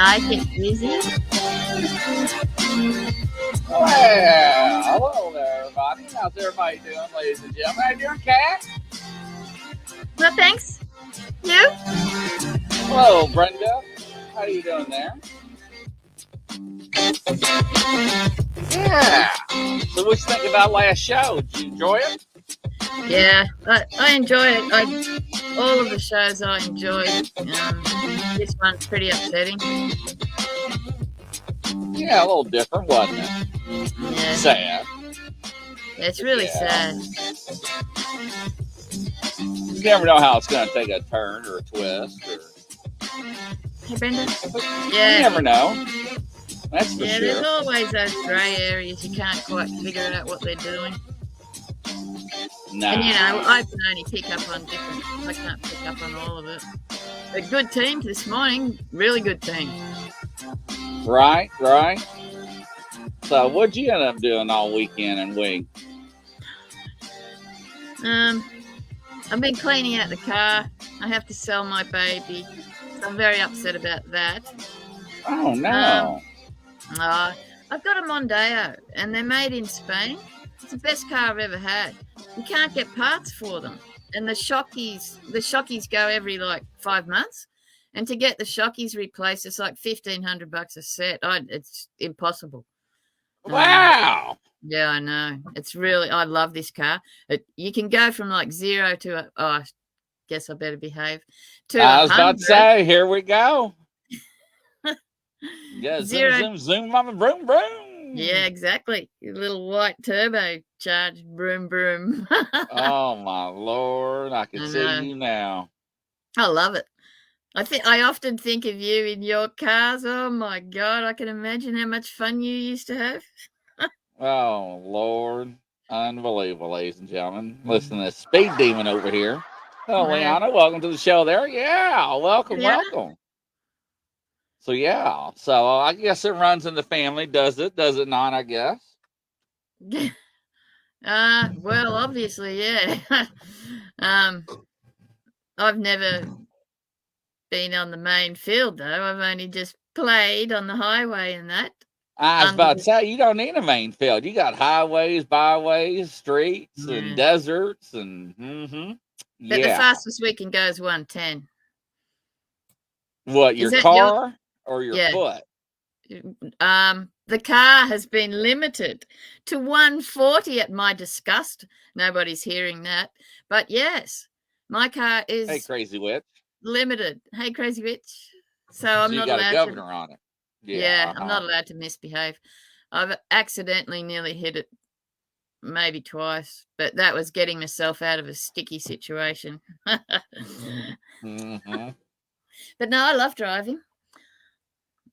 like it, Lizzie. Well, hello there, everybody. How's everybody doing, ladies and gentlemen? How you doing, Cath? Well, thanks. You? Hello, Brenda. How you doing there? Yeah. So what you think about last show? Did you enjoy it? Yeah, I enjoy it. All of the shows I enjoyed. This one's pretty upsetting. Yeah, a little different, wasn't it? Yeah, Sad. it's really sad. You never know how it's going to take a turn or a twist. Hey, Brenda? You Yeah. never know. That's for Yeah, sure. there's always those grey areas. You can't quite figure out what they're doing. Nah. And, I can only pick up on different. I can't pick up on all of it. But good team this morning. Really good team. Right. So what'd you end up doing all weekend and week? I've been cleaning out the car. I have to sell my baby. So I'm very upset about that. Oh, no. I've got a Mondeo, and they're made in Spain. It's the best car I've ever had. You can't get parts for them. And the shockeys go every, 5 months. And to get the shockeys replaced, it's like $1,500 a set. It's impossible. Wow. Yeah, I know. I love this car. You can go from 0 to, I guess I better behave, to I was 100. about to say, here we go. Yeah, Zero. zoom, mama, broom, broom. Yeah, exactly. Your little white turbocharged broom, broom. Oh, my Lord. I can see you now. I love it. I often think of you in your cars. Oh, my God. I can imagine how much fun you used to have. Oh, Lord. Unbelievable, ladies and gentlemen. Listen to this speed demon over here. Oh, Liana, welcome to the show there. Yeah, welcome. So, yeah. So, I guess it runs in the family. Does it not, I guess? Well, obviously, yeah. I've never been on the main field, though. I've only just played on the highway and that. I was about to say, you don't need a main field. You got highways, byways, streets, and deserts, and But the fastest we can go is 110. What, your car or your foot? The car has been limited to 140 at my disgust. Nobody's hearing that. But yes, my car is Hey, crazy witch. Limited. Hey, crazy witch. So I'm not allowed to. You got a governor on it. Yeah, I'm not allowed to misbehave. I've accidentally nearly hit it maybe twice, but that was getting myself out of a sticky situation. Mm-hmm. But no, I love driving.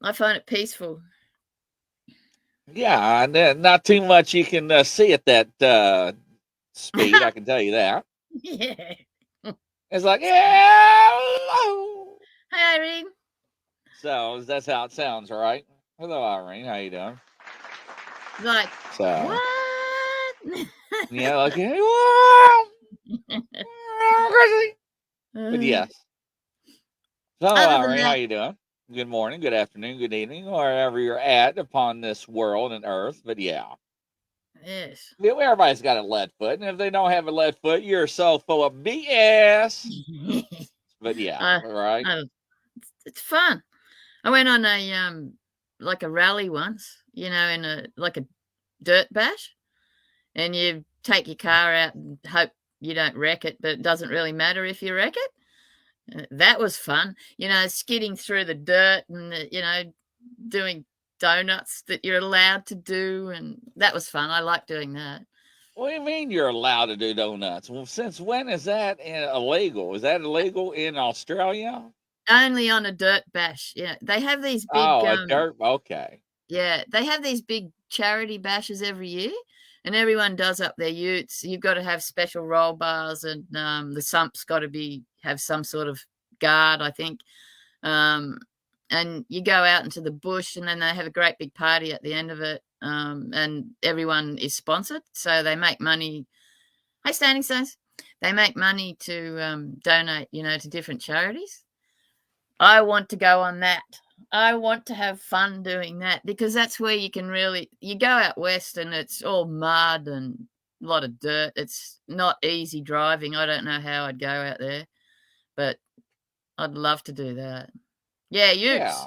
I find it peaceful. Yeah, not too much you can see at that speed, I can tell you that. Yeah. It's like, yeah. Hi, Irene. So that's how it sounds, right? Hello, Irene. How you doing? What? Yeah, like, but yes. So, Irene, how you doing? Good morning, good afternoon, good evening, wherever you're at upon this world and earth. But yeah. Yes. Everybody's got a lead foot, and if they don't have a lead foot, you're so full of BS. But yeah, right. It's fun. I went on a rally once, in a dirt bash, and you take your car out and hope you don't wreck it, but it doesn't really matter if you wreck it. That was fun, skidding through the dirt and doing donuts that you're allowed to do, and that was fun. I like doing that. What do you mean you're allowed to do donuts? Well, since when is that illegal? Is that illegal in Australia? Only on a dirt bash. Yeah, they have these big. A dirt. Okay. Yeah, they have these big charity bashes every year, and everyone does up their utes. You've got to have special roll bars, and the sump's got to have some sort of guard, I think. And you go out into the bush, and then they have a great big party at the end of it. And everyone is sponsored, so they make money. Hey, Standing Stones, they make money to donate, to different charities. I want to go on that. I want to have fun doing that because that's where you can really you go out west and it's all mud and a lot of dirt. It's not easy driving. I don't know how I'd go out there, but I'd love to do that. Yeah, utes. Yeah.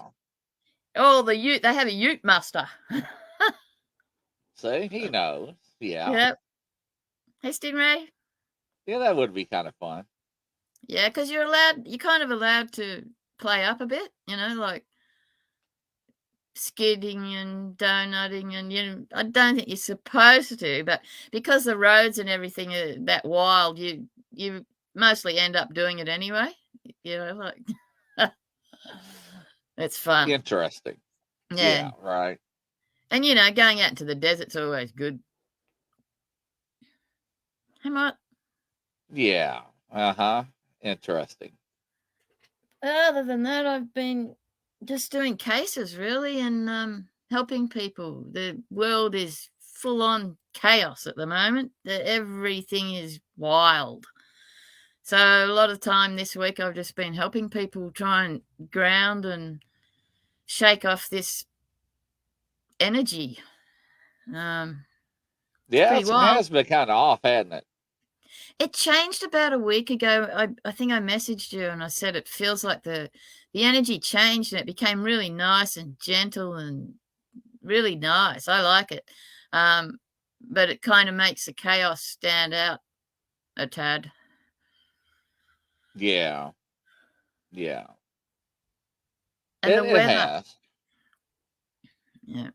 Oh, the ute. They have a ute muster. See, he knows. Yeah. Yep. Hey, Stingray. Yeah, that would be kind of fun. Yeah, because you're kind of allowed to play up a bit, like skidding and donutting and, I don't think you're supposed to, but because the roads and everything are that wild, you mostly end up doing it anyway, like it's fun. Interesting. Yeah. Yeah, right. And, going out into the desert's always good. Hey, what? Yeah. Uh-huh. Interesting. Other than that, I've been just doing cases really and helping people. The world is full on chaos at the moment. Everything is wild. So a lot of time this week I've just been helping people try and ground and shake off this energy. It's Yeah, pretty it wild. has been kind of off, hasn't it? It changed about a week ago. I think I messaged you and I said it feels like the energy changed and it became really nice and gentle and really nice. I like it. Um, but it kind of makes the chaos stand out a tad. Yeah. Yeah. And the It weather. has. Yeah.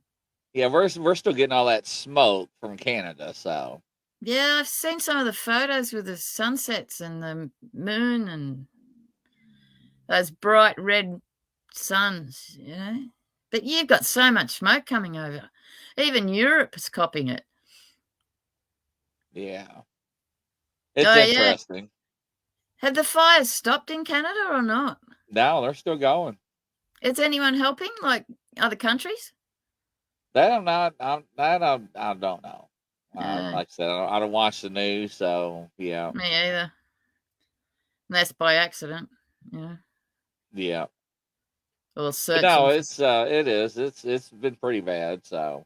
Yeah, we're still getting all that smoke from Canada, so Yeah, I've seen some of the photos with the sunsets and the moon and those bright red suns. But you've got so much smoke coming over. Even Europe is copying it. yeah. It's Oh, yeah. interesting. Have the fires stopped in Canada or not? No, they're still going. Is anyone helping, like other countries? That I'm not. I don't know. Uh, Like I said, I don't watch the news, so yeah, Me either. That's by accident, yeah. or But no, searching for. it is. It's been pretty bad. So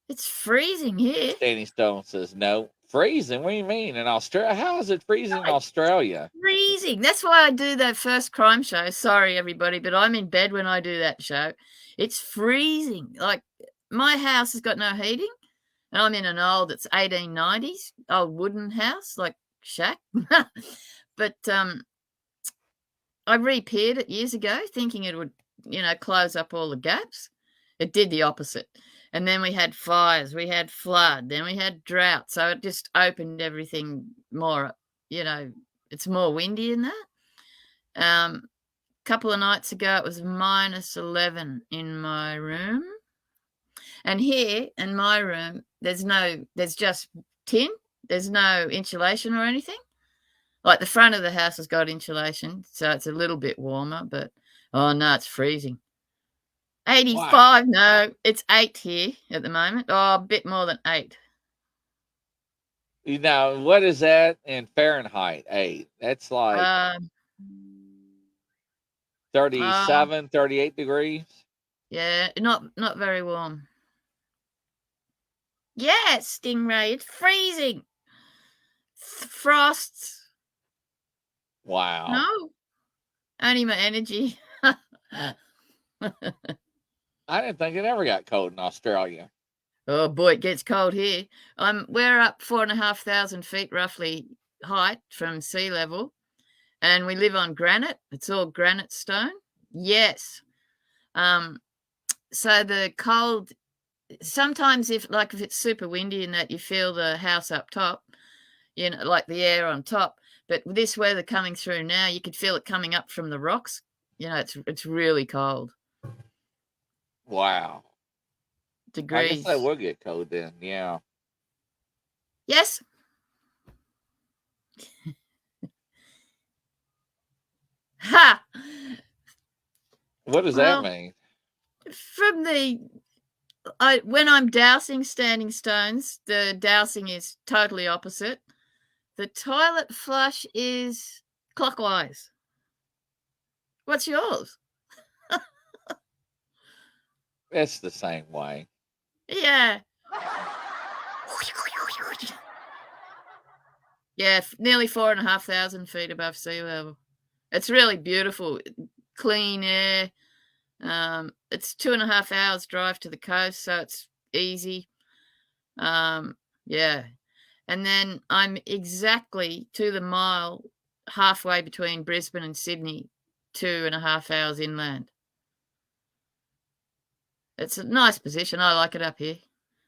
It's freezing here. Standing Stone says no. Freezing? What do you mean in Australia? How is it freezing in It's Australia? freezing. That's why I do that first crime show. Sorry, everybody, but I'm in bed when I do that show. It's freezing. Like my house has got no heating, and I'm in an it's 1890s old wooden house, like shack. But I repaired it years ago, thinking it would, close up all the gaps. It did the opposite. And then we had fires, we had flood, then we had drought. So it just opened everything more, it's more windy in that. Couple of nights ago, it was -11 in my room. And here in my room, there's just tin. There's no insulation or anything. Like the front of the house has got insulation, so it's a little bit warmer, but oh no, it's freezing. Wow. 85, no, it's 8 here at the moment. Oh, a bit more than 8. You know what is that in Fahrenheit? 8. That's like Um, oh, 37, 38 degrees. yeah, not very warm. Yeah, Stingray, it's freezing. Frosts. Wow. No, only my energy. I didn't think it ever got cold in Australia. Oh boy, it gets cold here. We're up 4,500 feet roughly height from sea level, and we live on granite. It's all granite stone. Yes. Um, so the cold sometimes if it's super windy and that you feel the house up top, like the air on top. But with this weather coming through now, you could feel it coming up from the rocks. It's really cold. Wow. I guess that Degrees. would get cold then. Yeah. Yes. Ha. What does that Well, mean? from the when I'm dousing standing stones, the dousing is totally opposite. The toilet flush is clockwise. What's yours? It's the same way. Yeah. Yeah, nearly 4,500 feet above sea level. It's really beautiful, clean air. It's 2.5 hours drive to the coast, so it's easy. Yeah. And then I'm exactly to the mile halfway between Brisbane and Sydney, 2.5 hours inland. It's a nice position. I like it up here.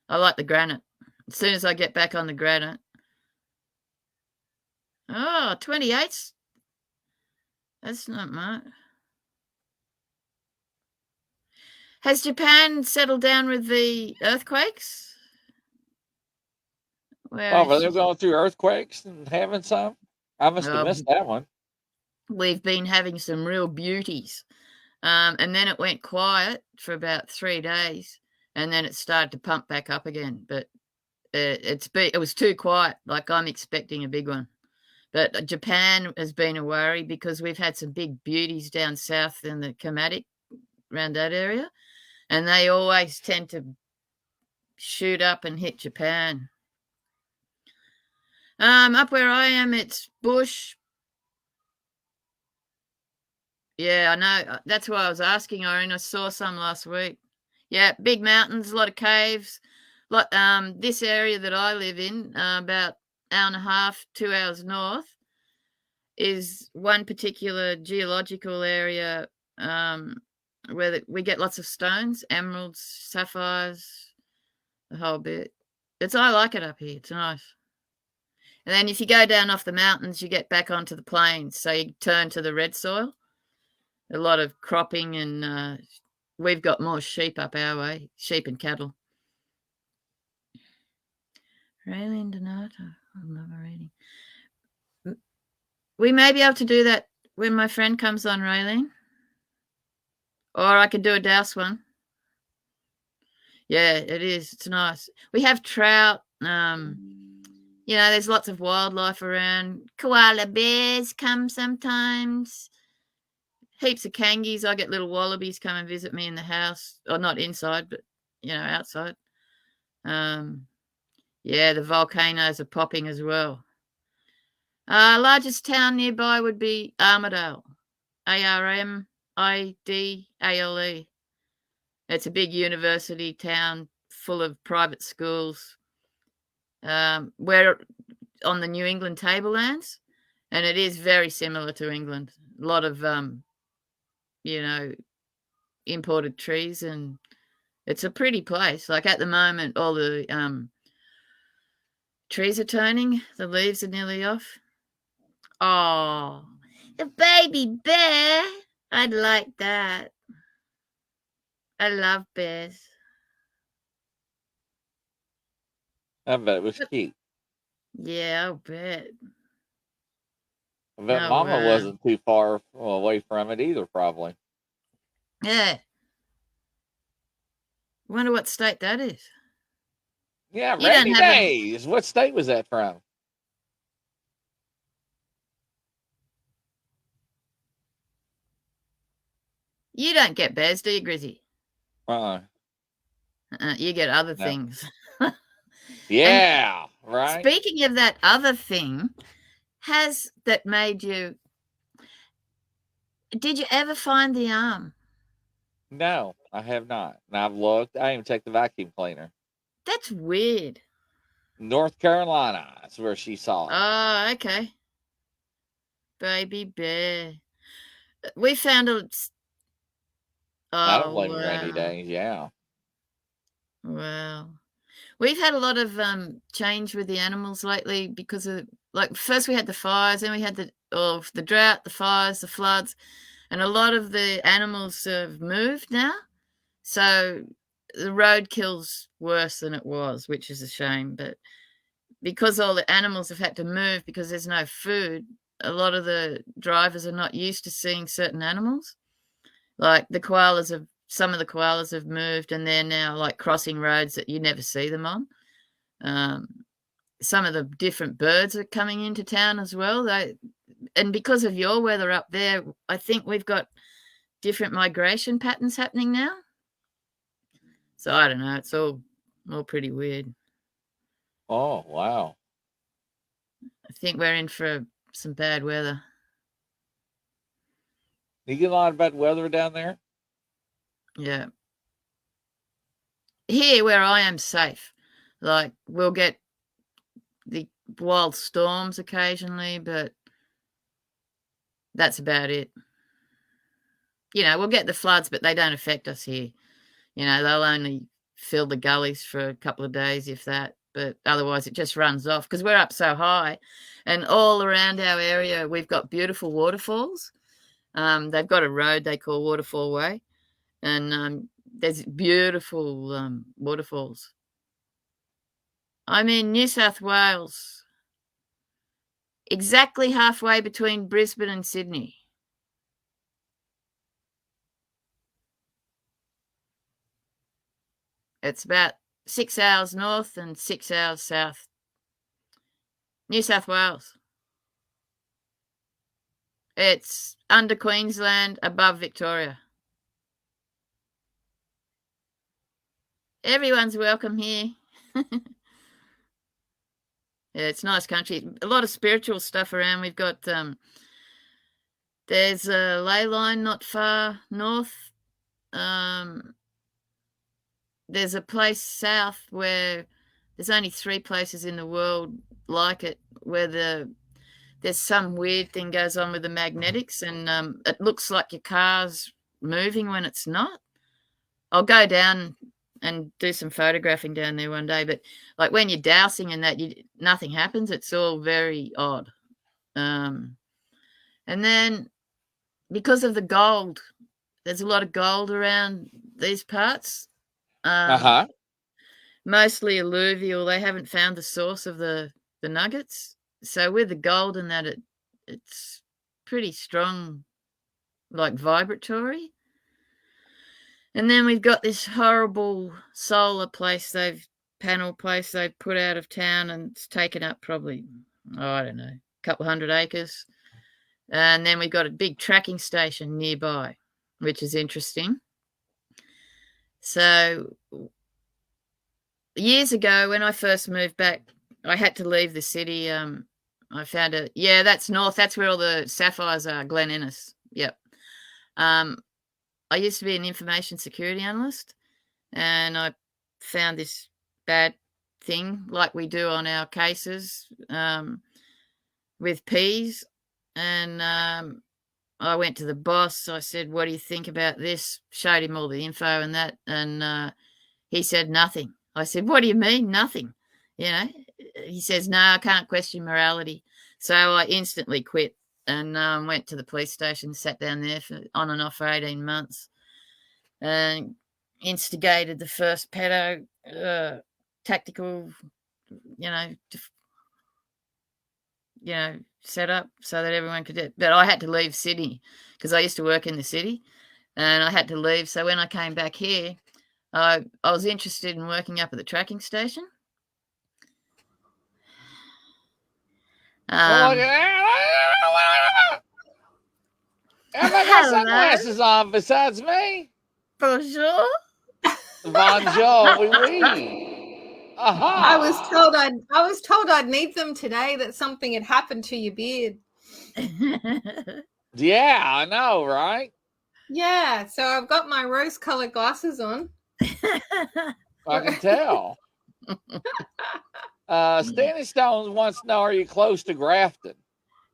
I like the granite. As soon as I get back on the granite. Oh, 28. That's not much. Has Japan settled down with the earthquakes? Where Oh, but they're is? going through earthquakes and having some? I must have Oh, missed that one. we've been having some real beauties. And then it went quiet for about 3 days, and then it started to pump back up again. But it was too quiet. Like I'm expecting a big one. But Japan has been a worry because we've had some big beauties down south in the Kermadec, around that area, and they always tend to shoot up and hit Japan. Up where I am, it's bush. Yeah, I know. That's why I was asking, Irene. I saw some last week. Yeah, big mountains, a lot of caves. Like this area that I live in, about hour and a half, 2 hours north, is one particular geological area where we get lots of stones, emeralds, sapphires, the whole bit. I like it up here. It's nice. And then if you go down off the mountains, you get back onto the plains. So you turn to the red soil. A lot of cropping, and we've got more sheep up our way, sheep and cattle. Raylene Donato, I love reading. We may be able to do that when my friend comes on, Raylene. Or I could do a douse one. Yeah, it is. It's nice. We have trout. There's lots of wildlife around. Koala bears come sometimes. Heaps of kangies. I get little wallabies come and visit me in the house. Or not inside, but, outside. Yeah, the volcanoes are popping as well. Largest town nearby would be Armidale. Armidale. It's a big university town full of private schools. We're on the New England tablelands, and it is very similar to England. A lot of, imported trees, and it's a pretty place. Like at the moment, all the trees are turning, the leaves are nearly off. Oh, the baby bear. I'd like that. I love bears. I bet it was cute. Yeah, I'll bet. I bet Oh, Mama wow. wasn't too far away from it either, probably. Yeah. Wonder what state that is. Yeah, You don't Rainy have any. Days. What state was that from? You don't get bears, do you, Grizzy? Uh-uh. You get other No. things. And Yeah, right? speaking of that other thing, has that made you? Did you ever find the arm? No, I have not. And I've looked. I even checked the vacuum cleaner. That's weird. North Carolina is where she saw it. Oh, okay. Baby bear. We found a. I don't Oh, blame you, Rainy wow. Days. Yeah. Wow. We've had a lot of change with the animals lately because of, like, first we had the fires, then we had the drought, the fires, the floods, and a lot of the animals have moved now. So the roadkill's worse than it was, which is a shame. But because all the animals have had to move because there's no food, a lot of the drivers are not used to seeing certain animals. Like some of the koalas have moved, and they're now like crossing roads that you never see them on. Um, some of the different birds are coming into town as well. And because of your weather up there, I think we've got different migration patterns happening now. So I don't know. It's all pretty weird. Oh, wow. I think we're in for some bad weather. You get a lot of bad weather down there? Yeah. Here where I am safe. Like we'll get the wild storms occasionally, but that's about it. We'll get the floods, but they don't affect us here. They'll only fill the gullies for a couple of days, if that. But otherwise, it just runs off because we're up so high. And all around our area, we've got beautiful waterfalls. They've got a road they call Waterfall Way. And there's beautiful waterfalls. I'm in New South Wales, exactly halfway between Brisbane and Sydney. It's about 6 hours north and 6 hours south. New South Wales. It's under Queensland, above Victoria. Everyone's welcome here. Yeah, it's nice country. A lot of spiritual stuff around. We've got there's a ley line not far north. There's a place south where there's only 3 places in the world like it, where there's some weird thing goes on with the magnetics, and it looks like your car's moving when it's not. I'll go down and do some photographing down there one day, but like when you're dousing and that, nothing happens. It's all very odd. And then because of the gold, there's a lot of gold around these parts. Uh-huh. Mostly alluvial. They haven't found the source of the nuggets. So with the gold and that, it's pretty strong, like vibratory. And then we've got this horrible solar panel place they've put out of town, and it's taken up probably, I don't know, a couple 100 acres. And then we've got a big tracking station nearby, which is interesting. So years ago, when I first moved back, I had to leave the city. I found that's north. That's where all the sapphires are, Glen Innes. Yep. I used to be an information security analyst, and I found this bad thing like we do on our cases with peas. And I went to the boss. I said, "What do you think about this?" Showed him all the info and that, and he said nothing. I said, "What do you mean, nothing?" He says, "No, I can't question morality." So I instantly quit and went to the police station, sat down there on and off for 18 months, and instigated the first pedo tactical, set up so that everyone could do it. But I had to leave Sydney because I used to work in the city, and I had to leave. So when I came back here, I was interested in working up at the tracking station. Well, look at that. Everybody got Hello, sunglasses on besides me. bonjour. Bonjour, oui, oui. I was Aha. told I'd need them today, that something had happened to your beard. Yeah, I know, right? Yeah, so I've got my rose-colored glasses on. I can tell. Stanley Stones wants to know, are you close to Grafton?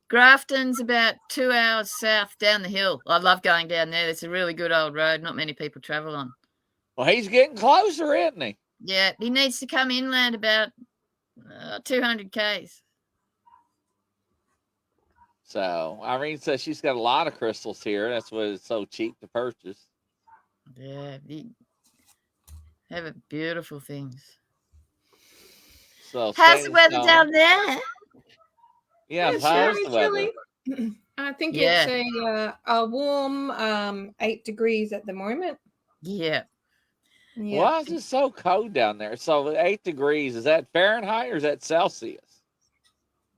Grafton's about 2 hours south down the hill. I love going down there. It's a really good old road. Not many people travel on. Well, he's getting closer, isn't he? Yeah, he needs to come inland about 200 k's. So Irene says she's got a lot of crystals here. That's why it's so cheap to purchase. Yeah, have beautiful things. So how's the weather down there? Yes, It's how's very the weather? chilly. I think Yeah. it's a warm 8 degrees at the moment. Yeah. Why is it so cold down there? So 8 degrees, is that Fahrenheit or is that Celsius?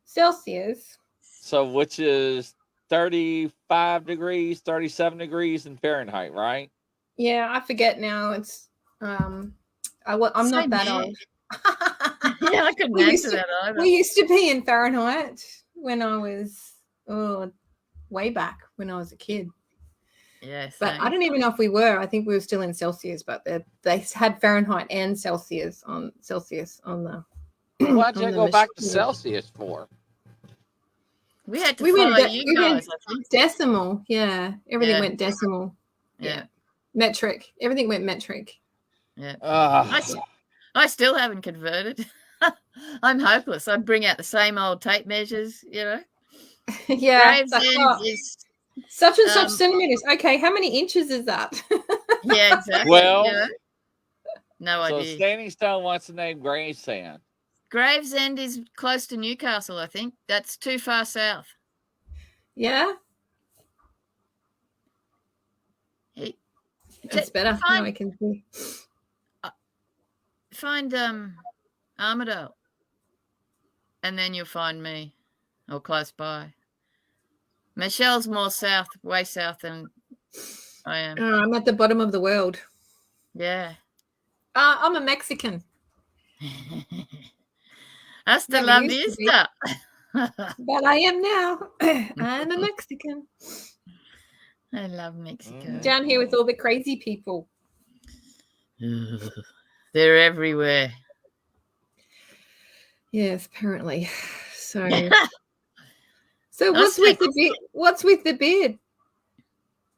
Celsius. So which is 35 degrees, 37 degrees in Fahrenheit, right? Yeah, I forget now. It's I'm not Same that here. old. Yeah, I couldn't answer that either. We used to be in Fahrenheit when I was way back when I was a kid. Yeah, But I same. don't even know if we were. I think we were still in Celsius, but they had Fahrenheit and Celsius on the. Why'd on you the go back to machine. Celsius for? We had to went follow you guys, I think. decimal. Yeah, everything Yeah. went decimal. Yeah. Metric. Everything went metric. Yeah. Uh, I still haven't converted. I'm hopeless. I'd bring out the same old tape measures, you know. Yeah, it's like, Gravesend is such and such centimeters. Okay, how many inches is that? yeah, exactly. Well, you know? No so idea. Standing Stone wants the name Gravesend. Gravesend is close to Newcastle, I think. That's too far south. Yeah, it's better. Now I can see. Find Armadale, and then you'll find me, or close by. Michelle's more south, way south than I am. I'm at the bottom of the world. Yeah. I'm a Mexican. Hasta la vista. But I am now. I'm a Mexican. I love Mexico. Down here with all the crazy people. They're everywhere. Yes, apparently. So what's with the beard? What's with the beard?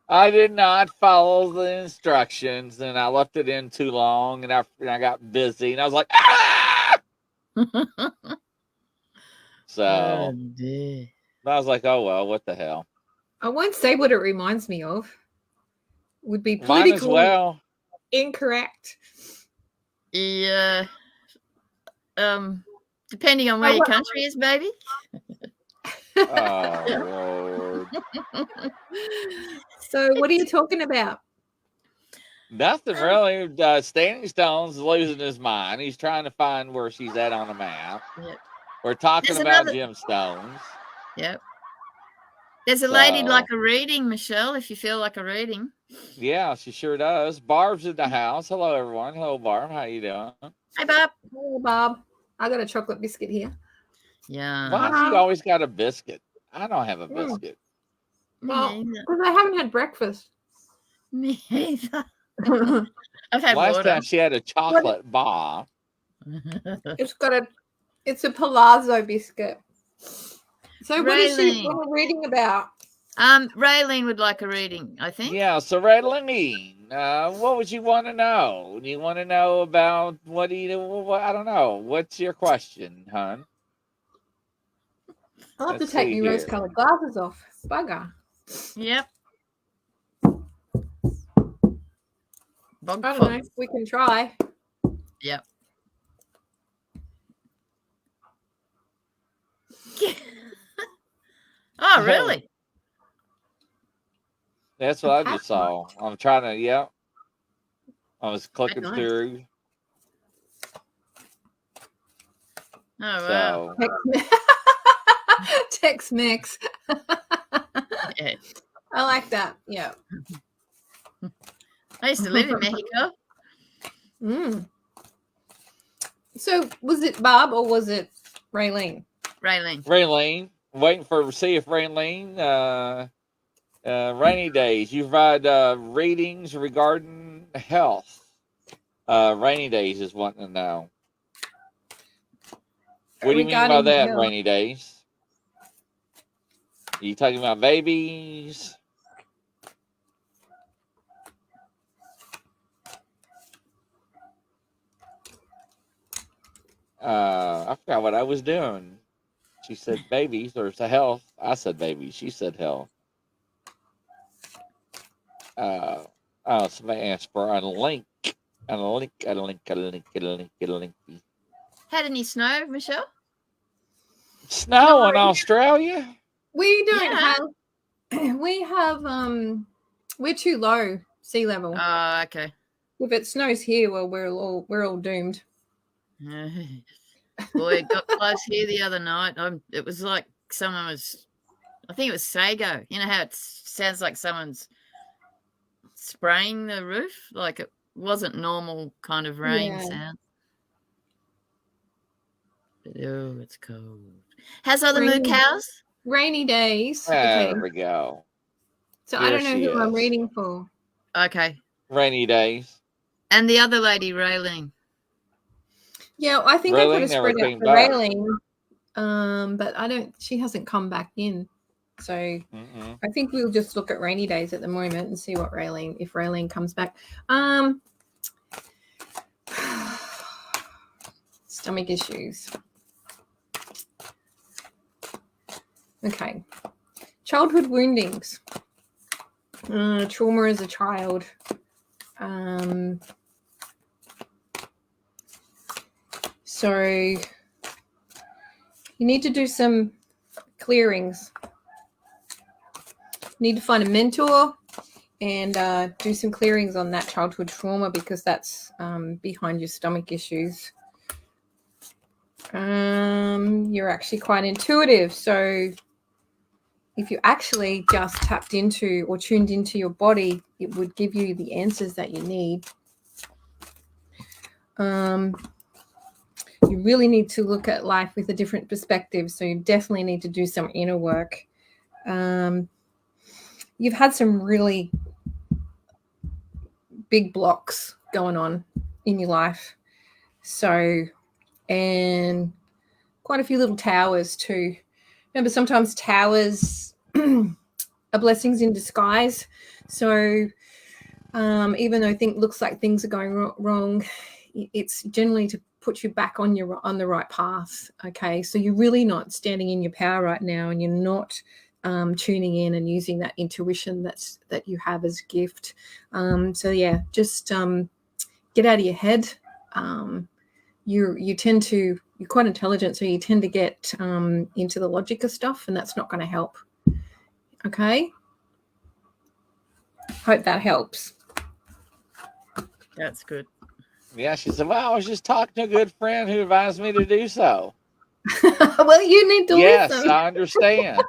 I did not follow the instructions, and I left it in too long, and I got busy, and I was like, ah! So I was like, oh well, what the hell? I won't say what it reminds me of. Would be Might as politically well. incorrect. Yeah. Depending on where your country is, baby. Oh Lord. So what are you talking about? Nothing really. Standing Stone's losing his mind. He's trying to find where she's at on the map. Yep. We're talking about gemstones. Yep. There's a lady like a reading, Michelle, if you feel like a reading. Yeah, she sure does. Barb's in the house. Hello, everyone. Hello, Barb. How you doing? Hi, Bob. Hello, Bob. I got a chocolate biscuit here. Yeah. Why have you always got a biscuit? I don't have a biscuit. Well, because I haven't had breakfast. Me either. I've had Last water. time she had a chocolate bar. It's a palazzo biscuit. So what is she reading about? Raylene would like a reading, I think. Yeah, so Raylene, what would you want to know? Do you want to know about what do you do? I don't know. What's your question, hon? I'll have to take my rose-colored glasses off. Bugger. Yep. I don't know. We can try. Yep. Oh, really? That's what I just saw. I'm trying to, I was clicking through. Oh, wow. Tex-Mex. Yeah. I like that. Yeah. I used to live in Mexico. So was it Bob or was it Raylene? Raylene. Waiting for see if Raylene rainy days. You provide readings regarding health. Rainy days is wanting to know. What do you mean by that, rainy days? Are you talking about babies? I forgot what I was doing. She said babies or health. I said babies. She said health. Somebody asked for a link. A link. Had any snow, Michelle? Snow in Australia? We don't have. We have. We're too low sea level. Oh, okay. If it snows here, well, we're all doomed. Boy, it got close here the other night. It was like someone was. I think it was Sago. You know how it sounds like someone's spraying the roof, like it wasn't normal kind of rain Yeah. sound. But, oh, it's cold. How's other moo Rainy, cows? rainy days. Okay. There we go. So I Here don't know she who I'm is. reading for. Okay. Rainy days. And the other lady, Raylene. Yeah, I think I put a Raylene never spread out came for back. Raylene. But she hasn't come back in. So Mm-mm. I think we'll just look at rainy days at the moment and see if Raylene comes back. Stomach issues. Okay. Childhood woundings. Trauma as a child. So you need to do some clearings. You need to find a mentor and do some clearings on that childhood trauma because that's behind your stomach issues. You're actually quite intuitive. So if you actually just tapped into or tuned into your body, it would give you the answers that you need. You really need to look at life with a different perspective. So you definitely need to do some inner work. You've had some really big blocks going on in your life. So, and quite a few little towers too. Remember, sometimes towers are blessings in disguise. So even though looks like things are going wrong, it's generally to put you back on the right path. Okay, so you're really not standing in your power right now, and you're not tuning in and using that intuition that you have as a gift. So yeah, just get out of your head. You're quite intelligent, so you tend to get into the logic of stuff, and that's not going to help. Okay, hope that helps. That's good. Yeah, she said, well, I was just talking to a good friend who advised me to do so. Well, you need to Yes, listen. I understand.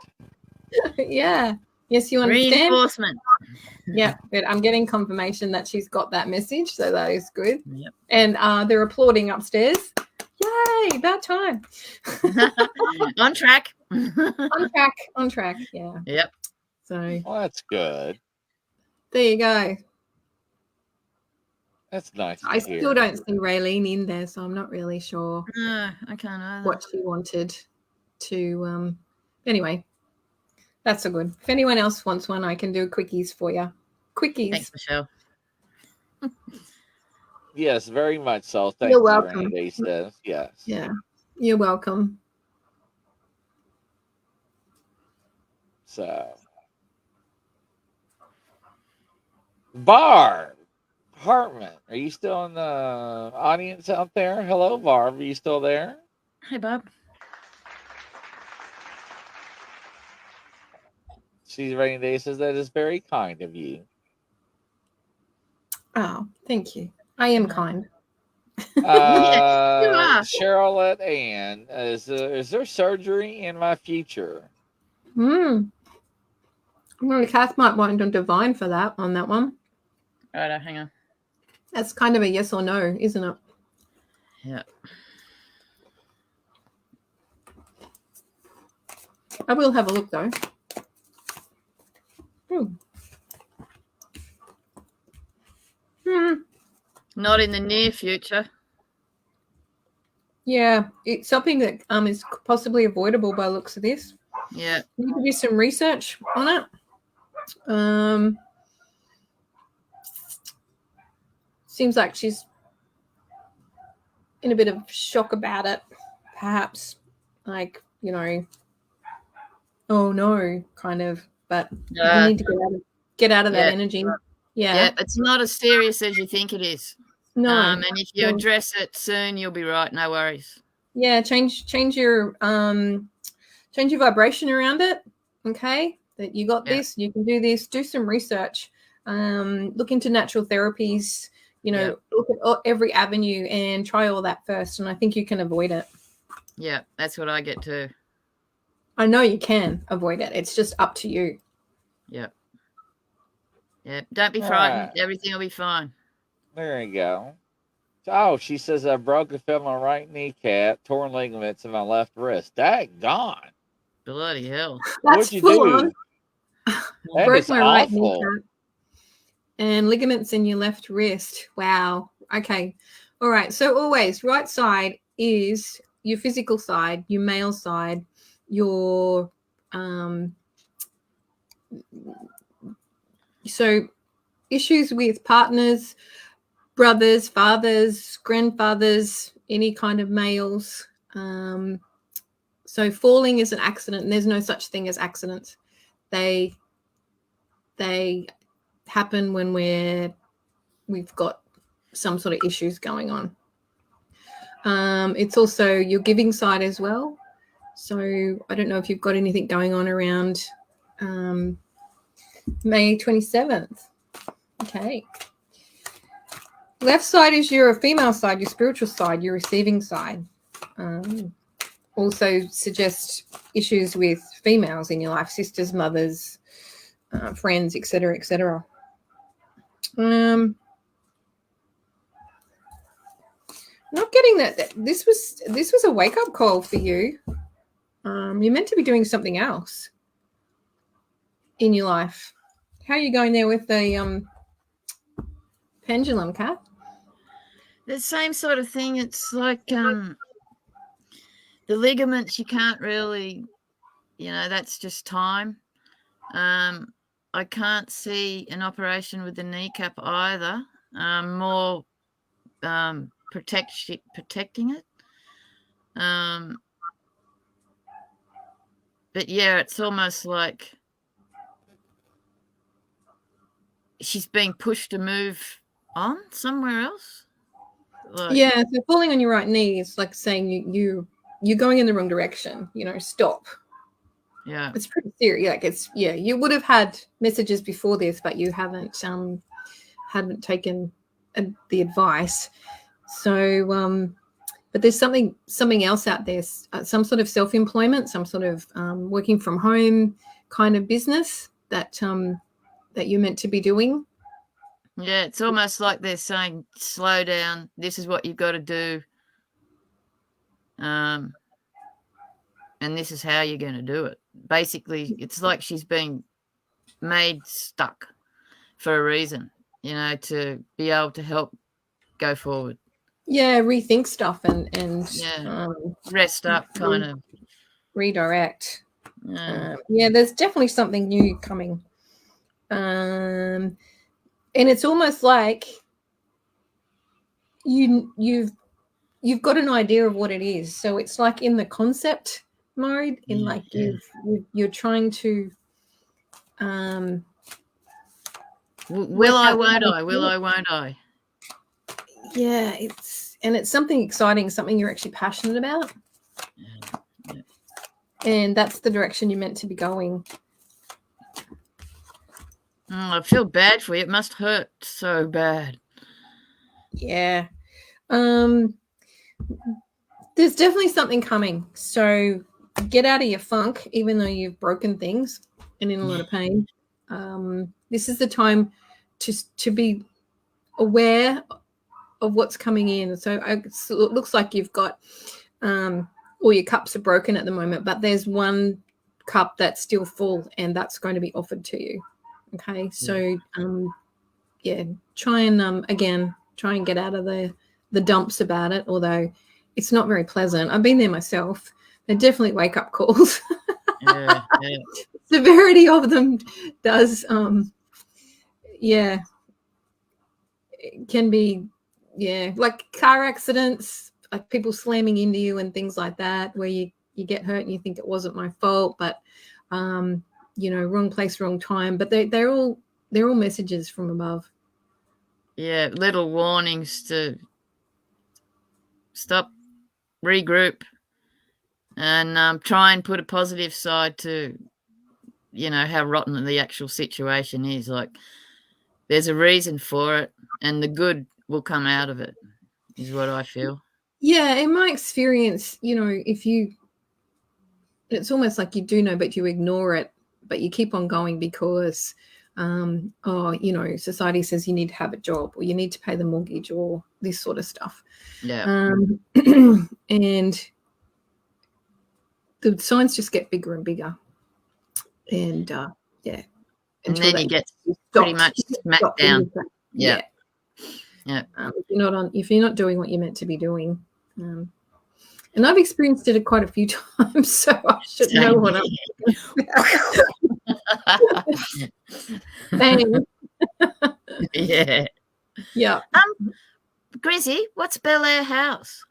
Yeah. Yes, you understand? Reinforcement. Yeah, but I'm getting confirmation that she's got that message, so that is good. Yep. And they're applauding upstairs. Yay, about time. On track. On track, yeah. Yep. So Well, that's good. there you go. That's nice to I hear. still don't see Raylene in there, so I'm not really sure No, I can't either. what she wanted to. Anyway, that's so good. If anyone else wants one, I can do quickies for you. Quickies. Thanks, Michelle. Yes, very much so. Thank You're you, welcome. Rainy Day says. Yes. Yeah, you're welcome. So, Barb Hartman, are you still in the audience out there? Hello, Barb. Are you still there? Hey, Bob. She's Rainy Day says that is very kind of you. Oh, thank you. I am kind. You are. Charlotte Ann, is there surgery in my future? Well, Cath might want to divine for that on that one. All right, hang on. That's kind of a yes or no, isn't it? Yeah. I will have a look though. Not in the near future. Yeah, it's something that is possibly avoidable by looks of this. Yeah. You need to do some research on it. Seems like she's in a bit of shock about it, perhaps. Like, oh no, kind of. But you need to get out of that energy. Yeah. It's not as serious as you think it is. No. And if you address it soon, you'll be right. No worries. Yeah, change your vibration around it. Okay, that you got this, you can do this. Do some research. Look into natural therapies. Look at every avenue and try all that first. And I think you can avoid it. Yeah, that's what I get too. I know you can avoid it. It's just up to you. Yeah. Yeah. Don't be frightened. Everything will be fine. There you go. Oh, she says I broke and fell my right kneecap, torn ligaments in my left wrist. That gone. Bloody hell. That's What'd you full on. do? That Broke is my right awful. kneecap and ligaments in your left wrist. Wow. Okay. All right. So always right side is your physical side, your male side, your so issues with partners, brothers, fathers, grandfathers, any kind of males. So falling is an accident, and there's no such thing as accidents. They happen when we've got some sort of issues going on. It's also your giving side as well. So I don't know if you've got anything going on around May 27th. Okay. Left side is your female side, your spiritual side, your receiving side. Also suggests issues with females in your life, sisters, mothers, friends, etc., etc. Not getting that. This was a wake up call for you. You're meant to be doing something else in your life. How are you going there with the pendulum, Cath? The same sort of thing. It's like the ligaments, you can't really, that's just time. I can't see an operation with the kneecap either. More protecting it. But yeah, it's almost like she's being pushed to move on somewhere else. Yeah, so falling on your right knee is like saying you're going in the wrong direction. Stop. Yeah, it's pretty serious. Like you would have had messages before this, but you haven't taken the advice. So, but there's something else out there, some sort of self-employment, some sort of working from home kind of business that you're meant to be doing. Yeah, it's almost like they're saying, slow down, this is what you've got to do. And this is how you're going to do it. Basically, it's like she's being made stuck for a reason, to be able to help go forward. Yeah, rethink stuff and rest up, kind of. Redirect. Yeah, there's definitely something new coming. And it's almost like you've got an idea of what it is. So it's like in the concept mode, in like you're trying to will I, won't I, will I, won't I? Yeah, it's something exciting, something you're actually passionate about. Yeah. And that's the direction you're meant to be going. I feel bad for you. It must hurt so bad. Yeah. There's definitely something coming. So get out of your funk, even though you've broken things and in a lot of pain. This is the time to be aware of what's coming in. So it looks like you've got all your cups are broken at the moment, but there's one cup that's still full, and that's going to be offered to you. Okay, so try and get out of the dumps about it, although it's not very pleasant. I've been there myself. They're definitely wake-up calls. Yeah. Severity of them does it can be like car accidents, like people slamming into you and things like that, where you get hurt and you think it wasn't my fault, but wrong place, wrong time. But they're all messages from above. Yeah, little warnings to stop, regroup, and try and put a positive side to, how rotten the actual situation is. Like, there's a reason for it, and the good will come out of it, is what I feel. Yeah, in my experience, it's almost like you do know, but you ignore it, but you keep on going because or, you know, society says you need to have a job or you need to pay the mortgage or this sort of stuff. Yeah. And the signs just get bigger and bigger. And yeah. And then you get pretty much smacked down. Yeah. Yeah. If you're not doing what you're meant to be doing. And I've experienced it quite a few times, so I should know what I'm Yeah. Yeah. Grizzy, what's Bel Air House?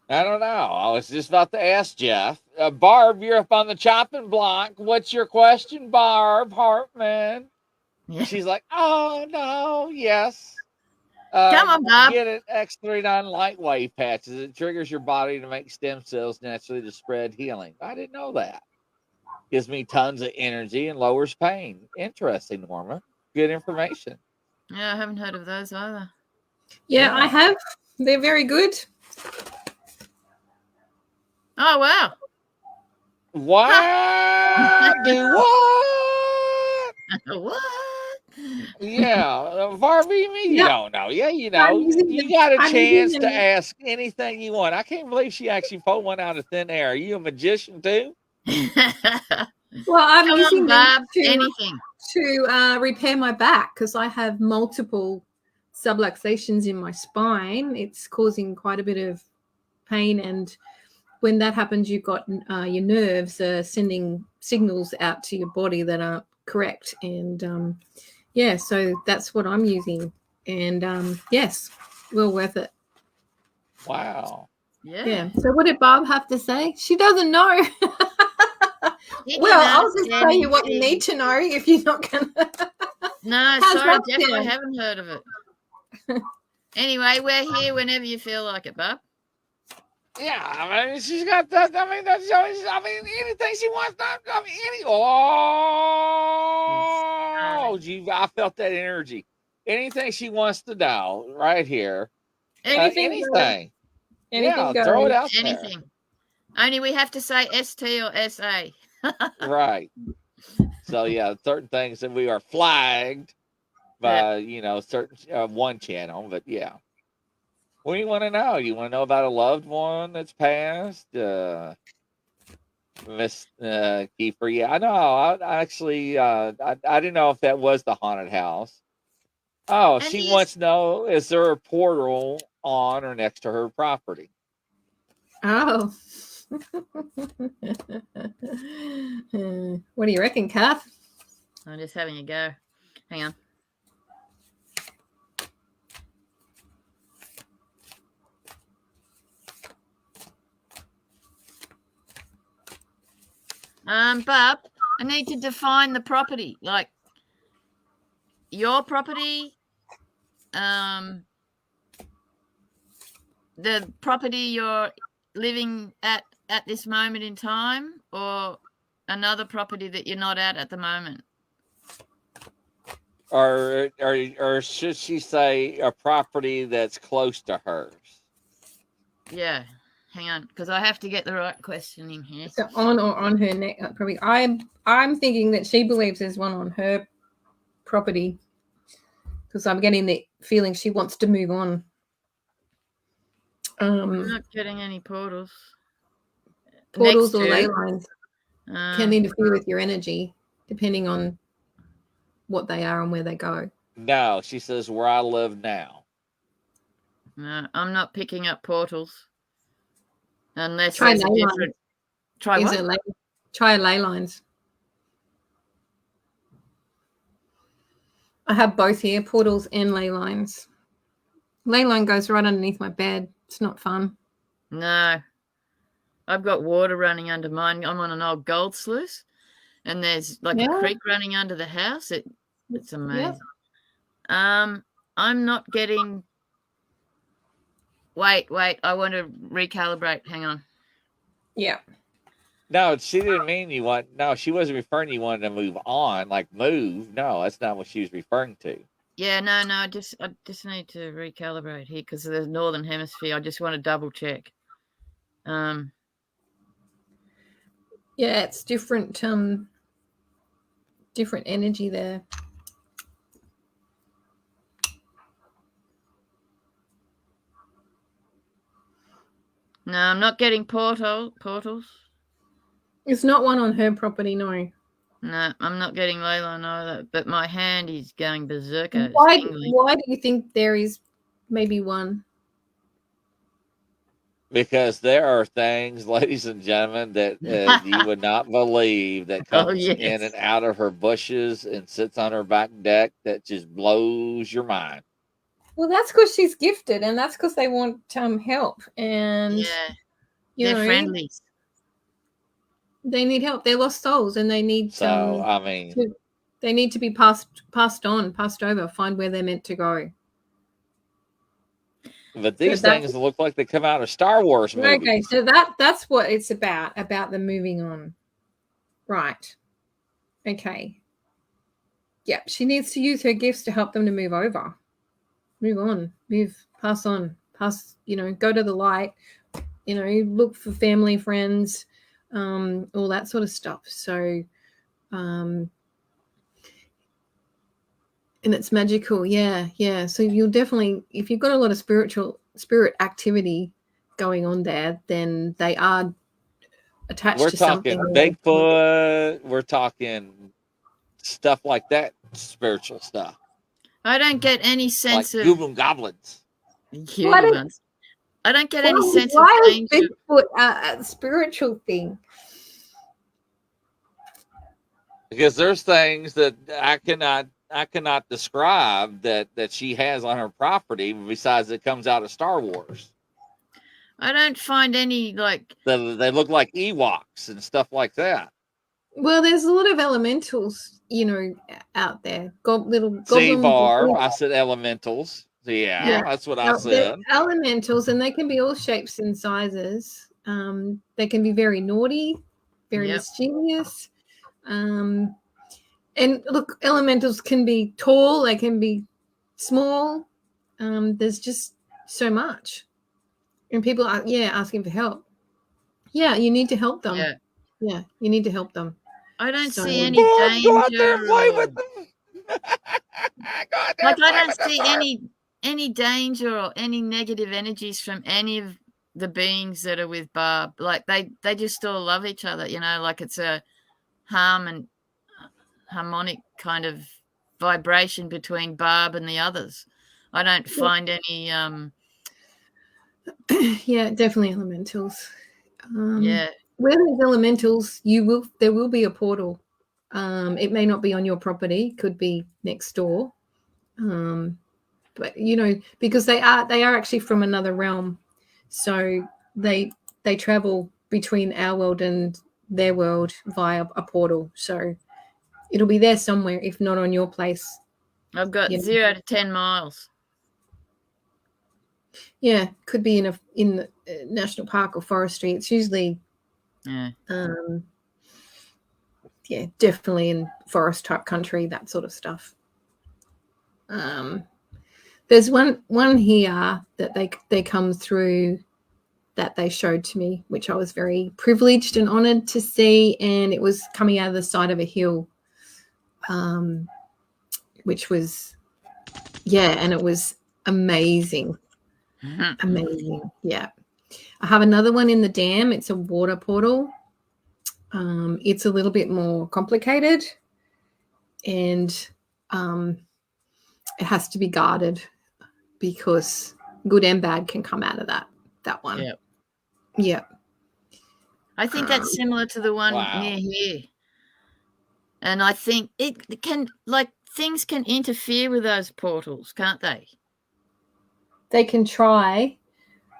I don't know. I was just about to ask Jeff. Barb, you're up on the chopping block. What's your question, Barb Hartman? Yeah. She's like, oh, no, yes. Come on, Bob. Get an X39 light wave patches. It triggers your body to make stem cells naturally to spread healing. I didn't know that. Gives me tons of energy and lowers pain. Interesting, Norma. Good information. Yeah, I haven't heard of those either. Yeah, I have. They're very good. Oh, wow. What? Do what? What? Yeah, Barbie, you don't know. Yeah, you know. You got a chance to ask anything you want. I can't believe she actually pulled one out of thin air. Are you a magician too? Well, I'm using them anything to repair my back because I have multiple subluxations in my spine. It's causing quite a bit of pain, and when that happens, you've got your nerves sending signals out to your body that aren't correct, and yeah, so that's what I'm using, and yes, well worth it. Wow. Yeah. So what did Barb have to say? She doesn't know. Well, I'll just tell you what you need to know if you're not going to. No, sorry, Jeff, I haven't heard of it. Anyway, we're here whenever you feel like it, Bob. Yeah, I mean, she's got that. I mean, anything she wants. I felt that energy. Anything she wants to know, right here. Anything. Yeah, goes. throw it out Anything. Only we have to say ST or SA. Right. So yeah, certain things that we are flagged by, certain one channel, but yeah. What do you want to know? You want to know about a loved one that's passed? Miss Kiefer? Yeah, I know. I actually, I didn't know if that was the haunted house. Oh, and she wants to know, is there a portal on or next to her property? Oh. What do you reckon, Cath? I'm just having a go. Hang on. Bob, I need to define the property. Like your property, the property you're living at this moment in time, or another property that you're not at the moment? Or should she say a property that's close to hers? Yeah. Hang on, because I have to get the right question in here. So on or on her neck, probably. I'm thinking that she believes there's one on her property because I'm getting the feeling she wants to move on. I'm not getting any portals. Portals or ley lines can interfere with your energy depending on what they are and where they go. No, she says where I live now. No, I'm not picking up portals. Unless there's a different. Try what? Try ley lines. I have both here, portals and ley lines. Ley line goes right underneath my bed. It's not fun. No. I've got water running under mine. I'm on an old gold sluice, and there's like a creek running under the house. It's amazing. Yeah. I'm not getting. Wait. I want to recalibrate. Hang on. Yeah. No, she didn't mean you want. No, she wasn't referring to you wanted to move on, like move. No, that's not what she was referring to. Yeah, no. I just need to recalibrate here because of the northern hemisphere. I just want to double check. Yeah, it's different. Different energy there. No, I'm not getting portals. It's not one on her property, no. No, I'm not getting Leyline either. But my hand is going berserker. It's Why tingling. do you think there is maybe one? Because there are things, ladies and gentlemen, that you would not believe that Oh comes in yes. and out of her bushes and sits on her back deck that just blows your mind. Well, that's because she's gifted, and that's because they want help, and Yeah. you They're know friendlies. they need help. They're lost souls, and they need So I mean, they need to be passed over, find where they're meant to go. but So these things look like they come out of Star Wars movies. okay. So that's what it's about the moving on, right? Okay. Yep. She needs to use her gifts to help them to move over, move on, pass on, pass. Go to the light. Look for family, friends, all that sort of stuff. So, and it's magical. Yeah. So you'll definitely, if you've got a lot of spirit activity going on there, then they are attached We're to talking something. Bigfoot. We're talking stuff like that, spiritual stuff, I don't get any like sense of goblin goblins. Why human ones. I don't get any Why, sense of why is danger. Bigfoot a spiritual thing? Because there's things that I cannot describe that she has on her property besides it comes out of Star Wars. I don't find any like. They look like Ewoks and stuff like that. Well, there's a lot of elementals, out there. Little See, goblins. Barb, I said elementals. Yeah, that's what I They're said. elementals, and they can be all shapes and sizes. They can be very naughty, very Yep. mischievous. And look, elementals can be tall, they can be small. There's just so much. And people are, asking for help. Yeah, you need to help them. Yeah. Yeah, you need to help them. I don't So- see any Barb, danger. go out there and play or- with them. Go out there Like and I play don't with them, see Barb. any danger or any negative energies from any of the beings that are with Barb. Like they just all love each other, like it's a harmonic kind of vibration between Barb and the others. I don't find any yeah, definitely elementals. yeah. Where there's elementals, there will be a portal. It may not be on your property, could be next door. But because they are actually from another realm, so they travel between our world and their world via a portal. So it'll be there somewhere, if not on your place. I've got Yeah. 0 to 10 miles. Yeah, could be in the national park or forestry. It's usually Yeah. definitely in forest type country, that sort of stuff. There's one here that they come through that they showed to me, which I was very privileged and honored to see, and it was coming out of the side of a hill, which was and it was amazing. Amazing. Yeah. I have another one in the dam. It's a water portal. It's a little bit more complicated, and it has to be guarded because good and bad can come out of that one. Yeah. Yeah. I think that's similar to the one Wow. near here. And I think it can, like, things can interfere with those portals, can't they? They can try.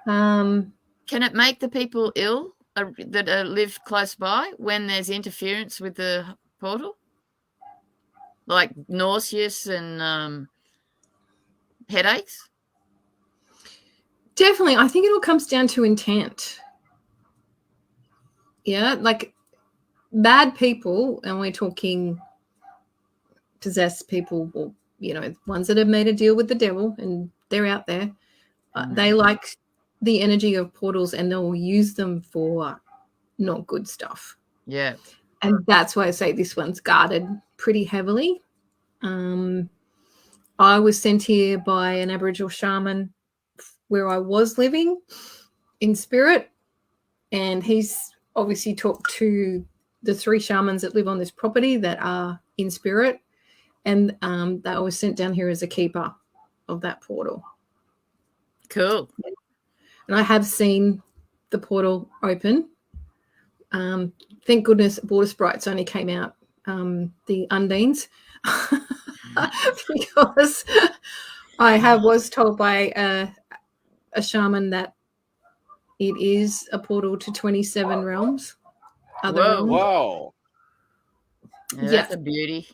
Can it make the people ill that live close by when there's interference with the portal? Like nauseous and headaches? Definitely. I think it all comes down to intent. Yeah. Like bad people, and we're talking possessed people, or, ones that have made a deal with the devil and they're out there. They like the energy of portals, and they'll use them for not good stuff. Yeah. And that's why I say this one's guarded pretty heavily. I was sent here by an Aboriginal shaman where I was living in spirit, and he's obviously talked to the 3 shamans that live on this property that are in spirit, and they were sent down here as a keeper of that portal. Cool. And I have seen the portal open. Thank goodness Border Sprites only came out, the Undines, because I was told by a shaman that it is a portal to 27 realms. Other realms. Whoa. Yeah, that's a beauty.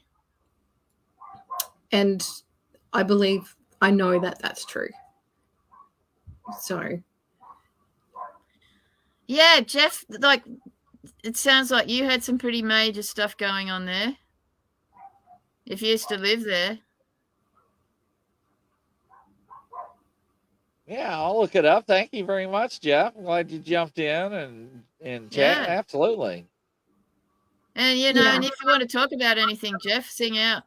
And I know that that's true. So. Yeah, Jeff, like, it sounds like you had some pretty major stuff going on there. If you used to live there. Yeah, I'll look it up. Thank you very much, Jeff. I'm glad you jumped in and chat. Yeah. Absolutely. And, you know, and if you want to talk about anything, Jeff, sing out.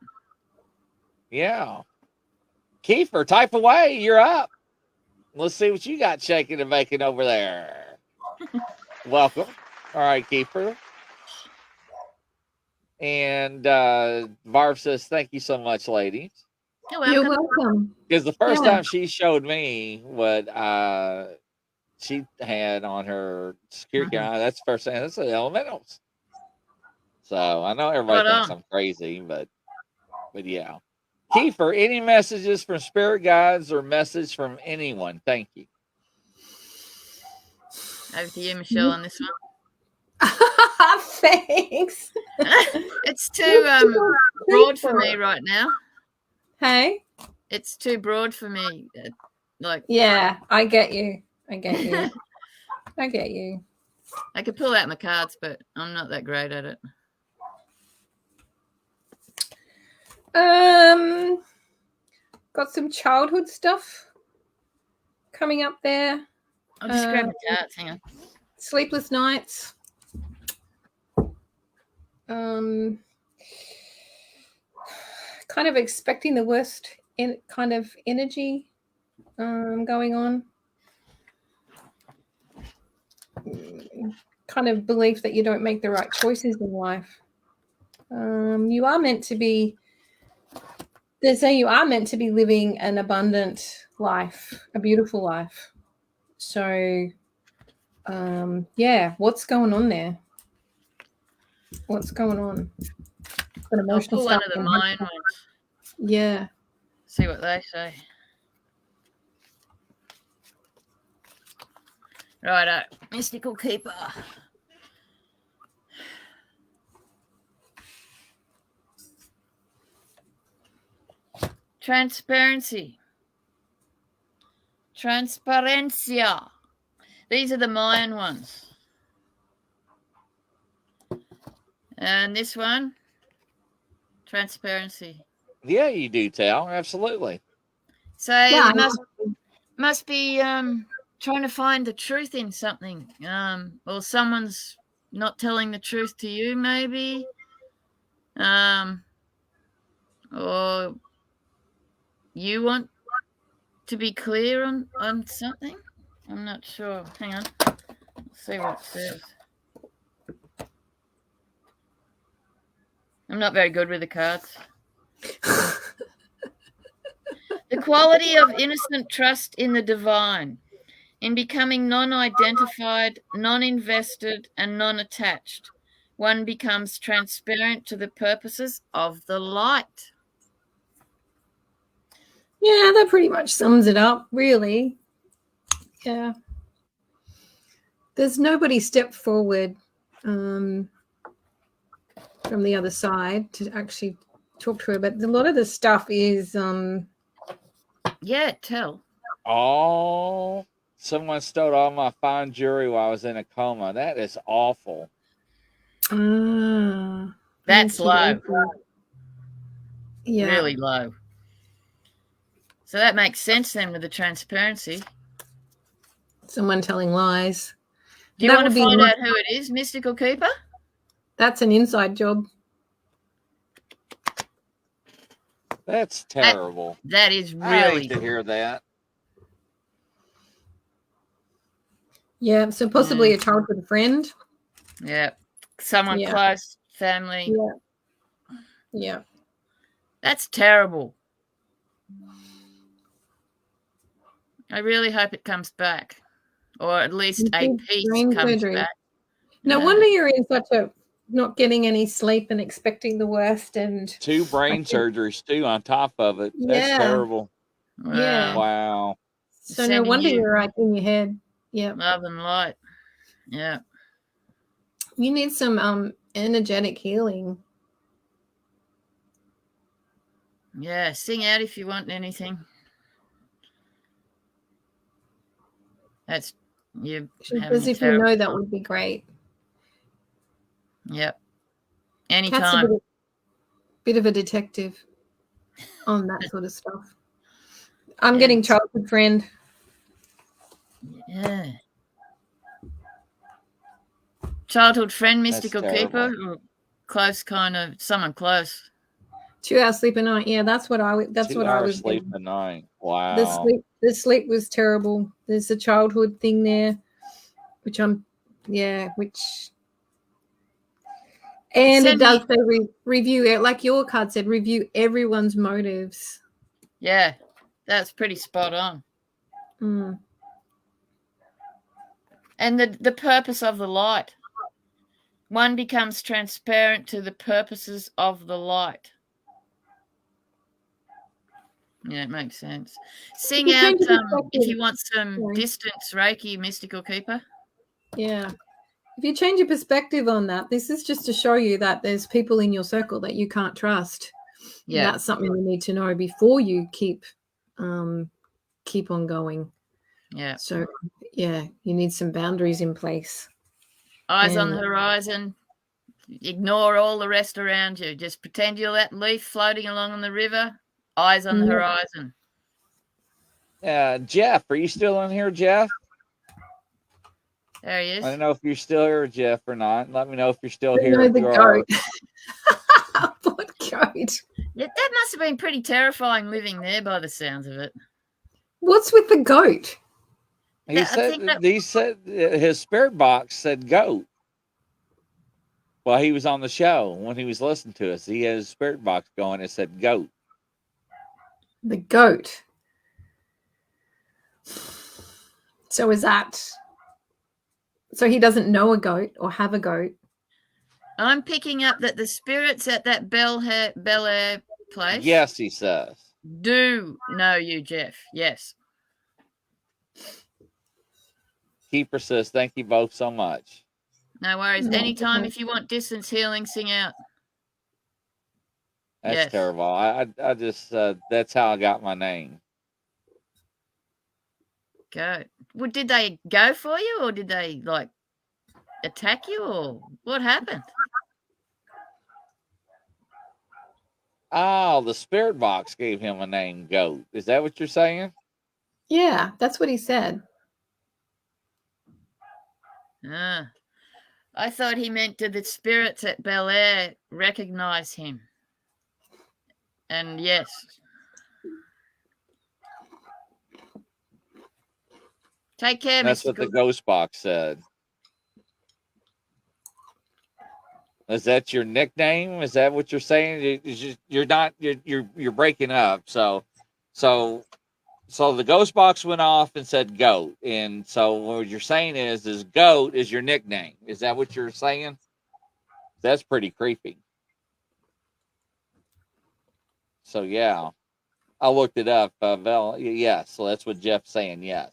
Yeah. Kiefer, type away. You're up. Let's see what you got shaking and baking over there. Welcome. All right, Kiefer. And Barb says, thank you so much, ladies. You're welcome. Because the first time she showed me what she had on her security camera, that's the first thing. That's the elementals. So I know everybody thinks I'm crazy, but yeah. Kiefer, any messages from spirit guides or message from anyone? Thank you. Over to you, Michelle, on this one. Thanks. It's too broad for me right now. Hey? It's too broad for me. Yeah, I get you. I get you. I could pull out my cards, but I'm not that great at it. Got some childhood stuff coming up there. I'll just grab the cards. Hang on. Sleepless nights. Kind of expecting the worst kind of energy going on. Kind of belief that you don't make the right choices in life. You are meant to be. They say you are meant to be living an abundant life, a beautiful life. So, what's going on there? What's going on? I'll pull one of the mine ones. Yeah. See what they say. Righto, mystical keeper. Transparency. Transparencia. These are the Mayan ones. And this one, transparency. Yeah, you do, Tal. Absolutely. So you must be trying to find the truth in something. Or someone's not telling the truth to you, maybe. Or you want to be clear on something. I'm not sure. Hang on. Let's see what it says. I'm not very good with the cards. The quality of innocent trust in the divine, in becoming non-identified, non-invested, and non-attached. One becomes transparent to the purposes of the light. Yeah, that pretty much sums it up, really. Yeah. There's nobody stepped forward from the other side to actually talk to her, but a lot of the stuff is tell. Oh, someone stole all my fine jewelry while I was in a coma. That is awful. That's low. Yeah. Really low. So that makes sense then with the transparency. Someone telling lies. Do you want to find out who it is, Mystical Keeper? That's an inside job. That's terrible. That is really. I hate to hear that. Yeah, so possibly a childhood friend. Yeah. Someone Yeah. close, family. Yeah. Yeah. That's terrible. I really hope it comes back, or at least a Big piece brain comes surgery. back. No Yeah. wonder you're in such a not getting any sleep and expecting the worst. And 2 I brain think, surgeries too on top of it. That's yeah, terrible. yeah. Wow. So no Sending wonder you you're like in your head. Yeah. love and light. Yeah. You need some energetic healing. Yeah. Sing out if you want anything. That's you She having says a if you terrible know that time. would be great. Yep. Cat's a Anytime. bit of a detective on that sort of stuff. I'm Yeah. getting childhood friend. Yeah. Childhood friend, That's mystical keeper, terrible. or close kind of someone close. 2 hours sleep a night. Yeah, that's what I 2 was hours sleep getting. a night. Wow. The sleep was terrible. There's a childhood thing there, which and it Send does me. say review it, like your card said, review everyone's motives. Yeah. That's pretty spot on. Mm. And the purpose of the light. One becomes transparent to the purposes of the light. Yeah, it makes sense. Sing You out change your if perspective. you want some Sorry. distance Reiki, mystical keeper. Yeah. If you change your perspective on that, this is just to show you that there's people in your circle that you can't trust. And Yeah. that's something you need to know before you keep on going. Yeah. So yeah, you need some boundaries in place. Eyes on And the horizon. Ignore all the rest around you. Just pretend you're that leaf floating along on the river. Eyes on the horizon. Jeff, are you still in here, Jeff? There he is. I don't know if you're still here, Jeff, or not. Let me know if you're still you here. know If the you are, goat. What goat? Yeah, that must have been pretty terrifying living there by the sounds of it. What's with the goat? he said his spirit box said goat. While he was on the show, when he was listening to us, he had his spirit box going. It said goat. The goat. So is that? So he doesn't know a goat or have a goat. I'm picking up that the spirits at that Bel Air place Yes, he says. do know you, Jeff. Yes. Keeper says, thank you both so much. No worries. No, Anytime okay. if you want distance healing, sing out. That's Yes. terrible. I just, that's how I got my name. Go. Well, did they go for you, or did they like attack you, or what happened? Oh, the spirit box gave him a name, goat. Is that what you're saying? Yeah, that's what he said. Ah, I thought he meant did the spirits at Bel Air recognize him? And yes. Take care, That's what the mystical. ghost box said. Is that your nickname? Is that what you're saying? You're not. You're breaking up. So the ghost box went off and said goat, and so what you're saying is goat is your nickname. Is that what you're saying? That's pretty creepy. So yeah, I looked it up. Yes, so that's what Jeff's saying. Yes.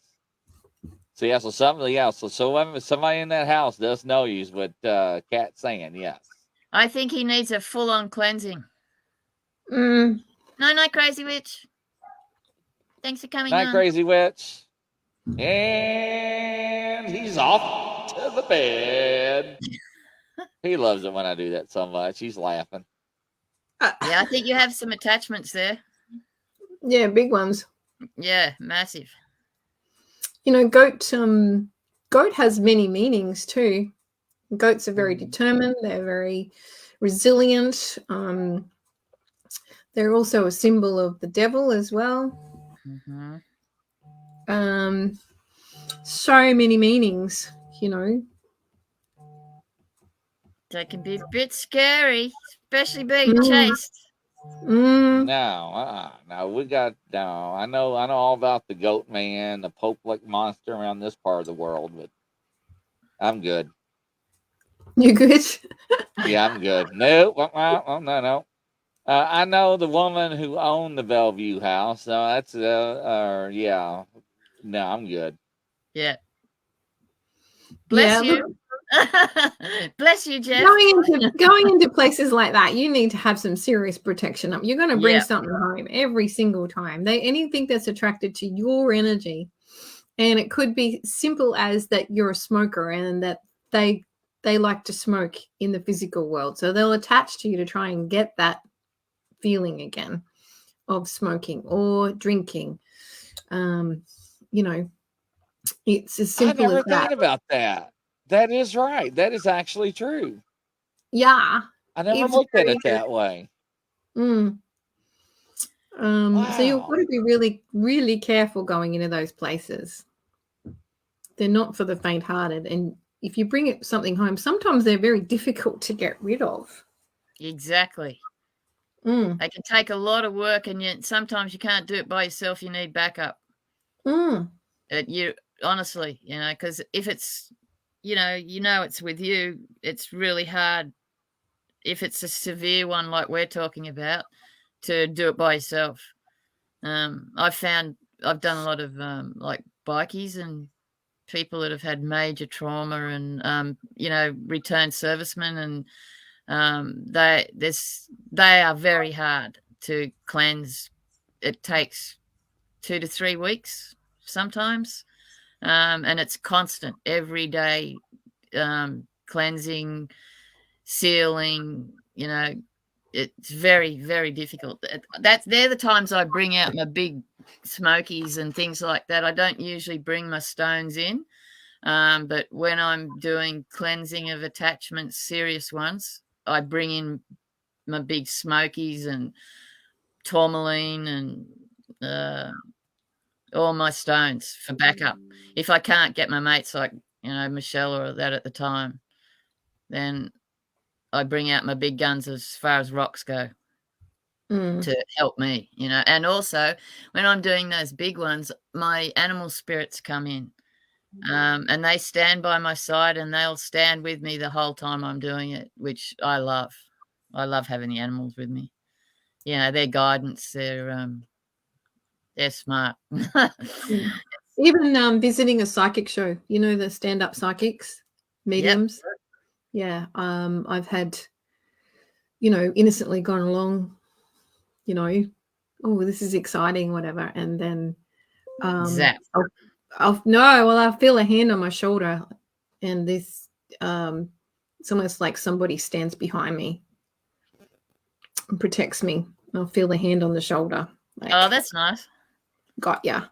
So yeah, so somebody else. So somebody in that house does know you is what Cat's saying. Yes. I think he needs a full-on cleansing. Mm. No, crazy witch. Thanks for coming Night, on. crazy witch. And he's off to the bed. He loves it when I do that so much. He's laughing. Yeah, I think you have some attachments there. Yeah, big ones. Yeah, massive. You know, goat has many meanings too. Goats are very determined. They're very resilient. They're also a symbol of the devil as well. Mm-hmm. so many meanings, They can be a bit scary, especially being Mm, chased. mm. No, no, we got no. I know all about the goat man, the Pope-like monster around this part of the world, but I'm good. You good? Yeah, I'm good. No, no, no. I know the woman who owned the Bellevue house, so that's yeah. No, I'm good. Yeah. Bless Yeah, look, you. Bless you, Jeff. going into places like that, you need to have some serious protection up. You're going to bring Yeah, something home every single time. Anything that's attracted to your energy, and it could be simple as that you're a smoker and that they they like to smoke in the physical world, so they'll attach to you to try and get that feeling again of smoking or drinking. Um, you know, it's as I simple as never that. thought about that. That is right. That is actually true. Yeah, I never it's looked at very it that way. mm. So you've got Wow. to be really, really careful going into those places. They're not for the faint-hearted, and if you bring something home, sometimes they're very difficult to get rid of. exactly. Mm, They can take a lot of work, and yet sometimes you can't do it by yourself. You need backup. mm, You honestly, because if it's, it's with you, it's really hard. If it's a severe one like we're talking about, to do it by yourself. I've found I've done a lot of like bikies and people that have had major trauma and returned servicemen, and they are very hard to cleanse. It takes 2 to 3 weeks sometimes, and it's constant every day, cleansing, sealing. It's very, very difficult. They're the times I bring out my big smokies and things like that. I don't usually bring my stones in, but when I'm doing cleansing of attachments, serious ones, I bring in my big smokies and tourmaline and uh, all my stones for backup. If I can't get my mates like Michelle or that at the time, then I bring out my big guns as far as rocks go mm. to help me. And also when I'm doing those big ones, my animal spirits come in. And they stand by my side and they'll stand with me the whole time I'm doing it, which I love. I love having the animals with me. Their guidance, they're smart. Mm. Even visiting a psychic show, the stand-up psychics, Yep. mediums. Yeah, I've had, innocently gone along, oh, this is exciting, whatever, and then Zap. I'll feel a hand on my shoulder, and this, it's almost like somebody stands behind me and protects me. I'll feel the hand on the shoulder, Oh, like, that's nice. got ya.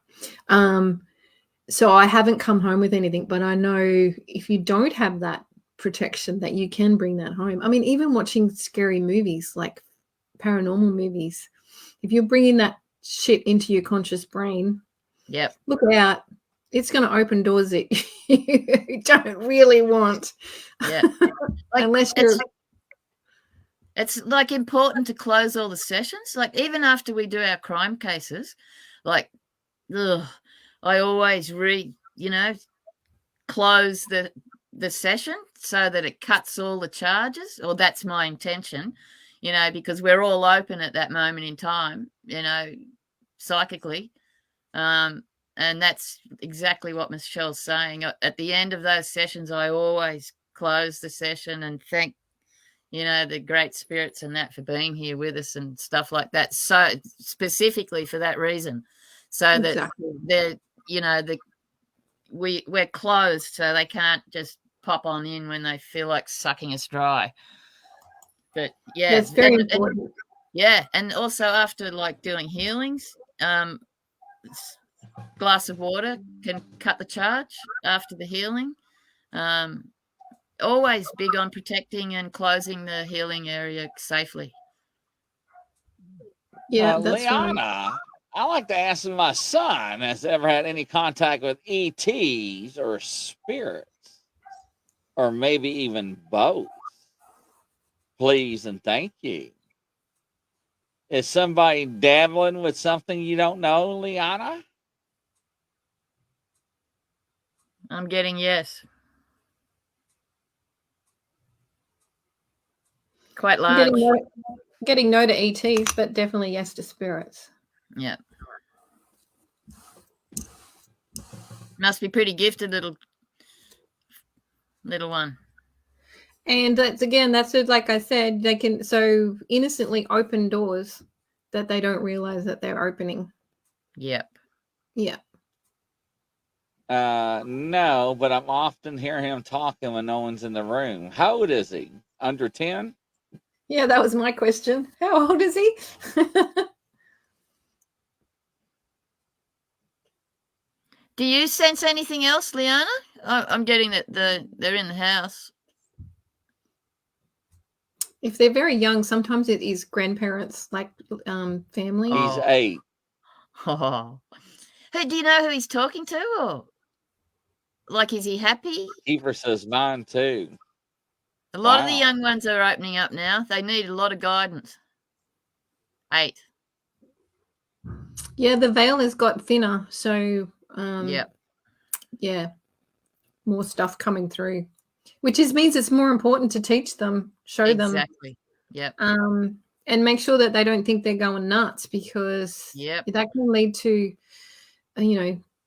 So I haven't come home with anything, but I know if you don't have that protection, that you can bring that home. I mean, even watching scary movies, like paranormal movies, if you're bringing that shit into your conscious brain, Yep. look out. It's going to open doors that you don't really want. Yeah. Like Unless you're. it's like important to close all the sessions. Like even after we do our crime cases, like ugh, I always close the session so that it cuts all the charges, or that's my intention, because we're all open at that moment in time, psychically. And that's exactly what Michelle's saying. At the end of those sessions, I always close the session and thank, the great spirits and that for being here with us and stuff like that. So specifically for that reason, so that Exactly. they're, we're closed, so they can't just pop on in when they feel like sucking us dry. But yeah, That's very important. yeah, and also after like doing healings, glass of water can cut the charge after the healing. Um, Always big on protecting and closing the healing area safely. Yeah, that's right. Liana, I like to ask my son, has ever had any contact with ETs or spirits? Or maybe even both? Please and thank you. Is somebody dabbling with something you don't know, Liana? I'm getting yes. Quite large. Getting no to ETs, but definitely yes to spirits. Yeah. Must be pretty gifted little one. And that's like I said, they can so innocently open doors that they don't realize that they're opening. Yep. Yeah. No, but I'm often hearing him talking when no one's in the room. How old is he? Under 10? Yeah, that was my question. How old is he? Do you sense anything else, Liana? I'm getting that they're in the house. If they're very young, sometimes it is grandparents, like family. He's 8. Oh. Hey, do you know who he's talking to? Or like, is he happy? Kiefer says mine too. A lot of the young ones are opening up now. They need a lot of guidance. 8. Yeah, the veil has got thinner, so Yep. Yeah, more stuff coming through, which means it's more important to teach them, show them. Exactly. Yep. And make sure that they don't think they're going nuts, because Yep. that can lead to,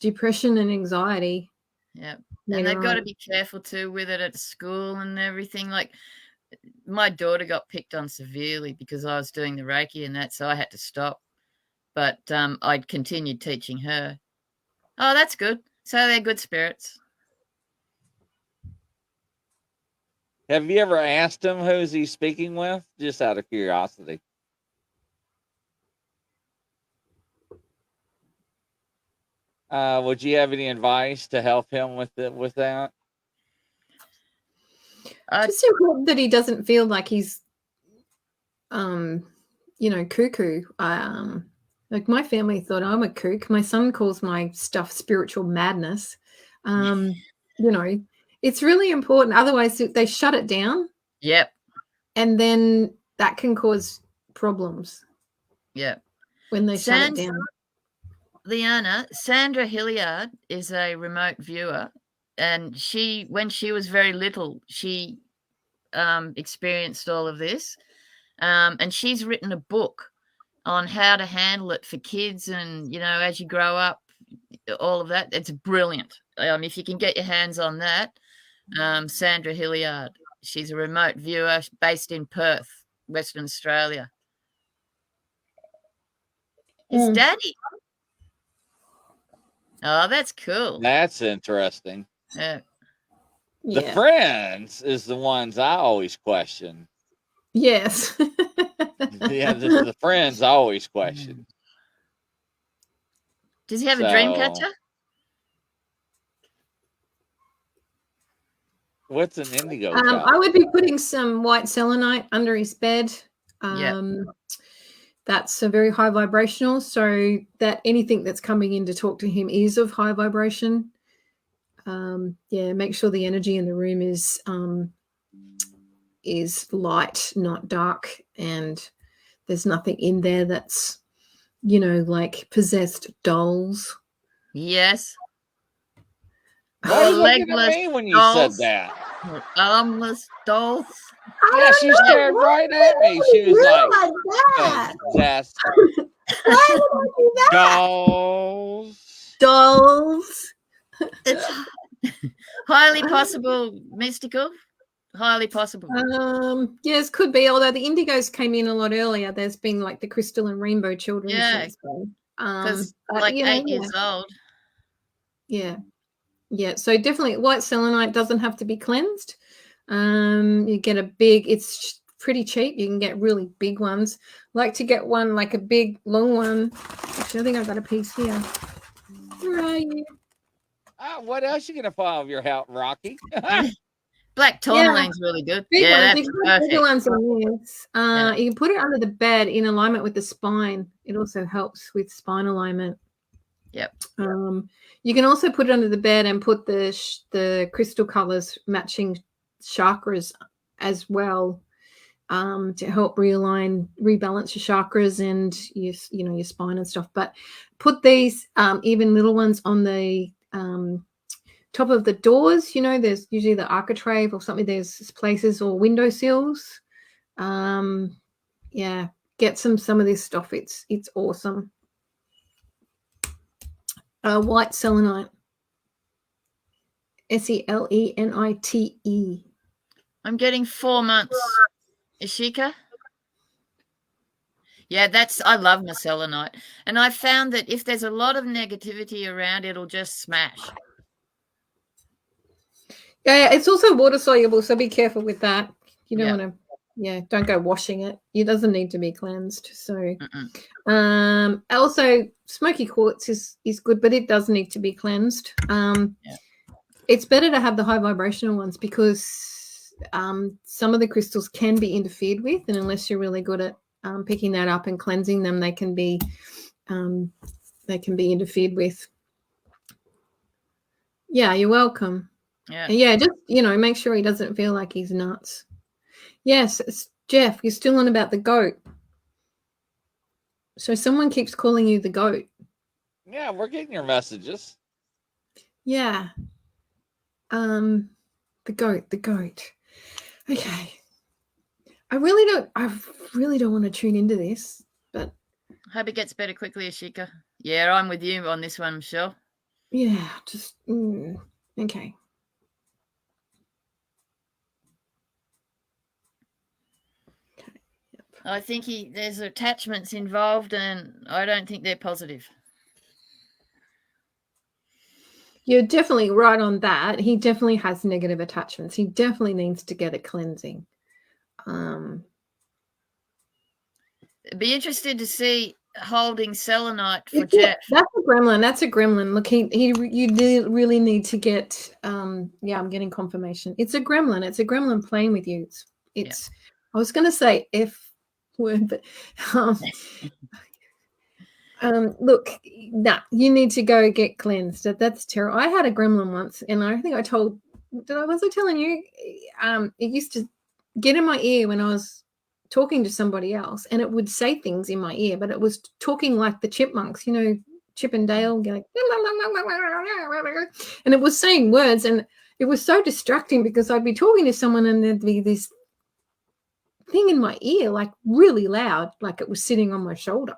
depression and anxiety. Yep. And they've got to on. be careful too with it at school and everything. Like, my daughter got picked on severely because I was doing the Reiki and that, so I had to stop. But I'd continued teaching her. Oh, that's good. So they're good spirits. Have you ever asked him who's he speaking with? Just out of curiosity. Would you have any advice to help him with that? Just important that he doesn't feel like he's, cuckoo. Like, my family thought I'm a kook. My son calls my stuff spiritual madness. It's really important. Otherwise, they shut it down. Yep. And then that can cause problems. Yep. When they shut it down. Liana, Sandra Hilliard is a remote viewer, and when she was very little, she experienced all of this, and she's written a book on how to handle it for kids, and as you grow up, all of that. It's brilliant. If you can get your hands on that, Sandra Hilliard. She's a remote viewer based in Perth, Western Australia. His daddy. Oh, that's cool. That's interesting. Yeah. The friends is the ones I always question. Yes. Yeah, the friends I always question. Does he have a dream catcher? What's an indigo? I would be putting some white selenite under his bed. That's a very high vibrational, so that anything that's coming in to talk to him is of high vibration. Make sure the energy in the room is light, not dark, and there's nothing in there that's, like possessed dolls. Yes. Why are you looking at me when you dolls, said that? Armless dolls. Yeah, she stared right at me. She was like, "Yes, why would I do that? Dolls. It's highly possible, mystical. Highly possible. Yes, could be. Although the indigos came in a lot earlier. There's been like the crystal and rainbow children. Yeah, because 8 years old. Yeah. So definitely, white selenite doesn't have to be cleansed. You get it's pretty cheap. You can get really big ones. Like to get one like a big long one. Actually, I think I've got a piece here. Where are you? What else you gonna file of your house, Rocky? Black Yeah, tourmaline's really good. big Yeah, ones. that's You can put bigger perfect. ones on this. Yeah. You can put it under the bed in alignment with the spine. It also helps with spine alignment. Yep. You can also put it under the bed and put the crystal colors matching chakras as well, to help rebalance your chakras and your spine and stuff. But put these even little ones on the top of the doors. There's usually the architrave or something. There's places or window sills. Yeah, get some of this stuff. It's awesome. White selenite. Selenite. I'm getting 4 months. Ishika? Yeah, I love my selenite. And I found that if there's a lot of negativity around, it'll just smash. Yeah, it's also water soluble, so be careful with that. You don't Yeah. want to, don't go washing it. It doesn't need to be cleansed. So, also smoky quartz is good, but it does need to be cleansed. It's better to have the high vibrational ones because some of the crystals can be interfered with, and unless you're really good at picking that up and cleansing them, they can be interfered with. Yeah, you're welcome. Yeah, just make sure he doesn't feel like he's nuts. Yes, Jeff, you're still on about the goat. So someone keeps calling you the goat. Yeah, we're getting your messages. Yeah. The goat. Okay. I really don't want to tune into this, but hope it gets better quickly, Ashika. Yeah, I'm with you on this one, Michelle. Yeah, just okay. Yep. I think there's attachments involved, and I don't think they're positive. You're definitely right on that. He definitely has negative attachments. He definitely needs to get a cleansing. Be interested to see holding selenite for Jeff. That's a gremlin. That's a gremlin. Look, you really need to get. I'm getting confirmation. It's a gremlin. It's a gremlin playing with you. It's. I was going to say F word, but look, you need to go get cleansed. That's terrible. I had a gremlin once, and I think I told. Was I telling you? It used to get in my ear when I was talking to somebody else, and it would say things in my ear, but it was talking like the chipmunks, Chip and Dale, like, and it was saying words, and it was so distracting because I'd be talking to someone and there'd be this thing in my ear, like really loud, like it was sitting on my shoulder.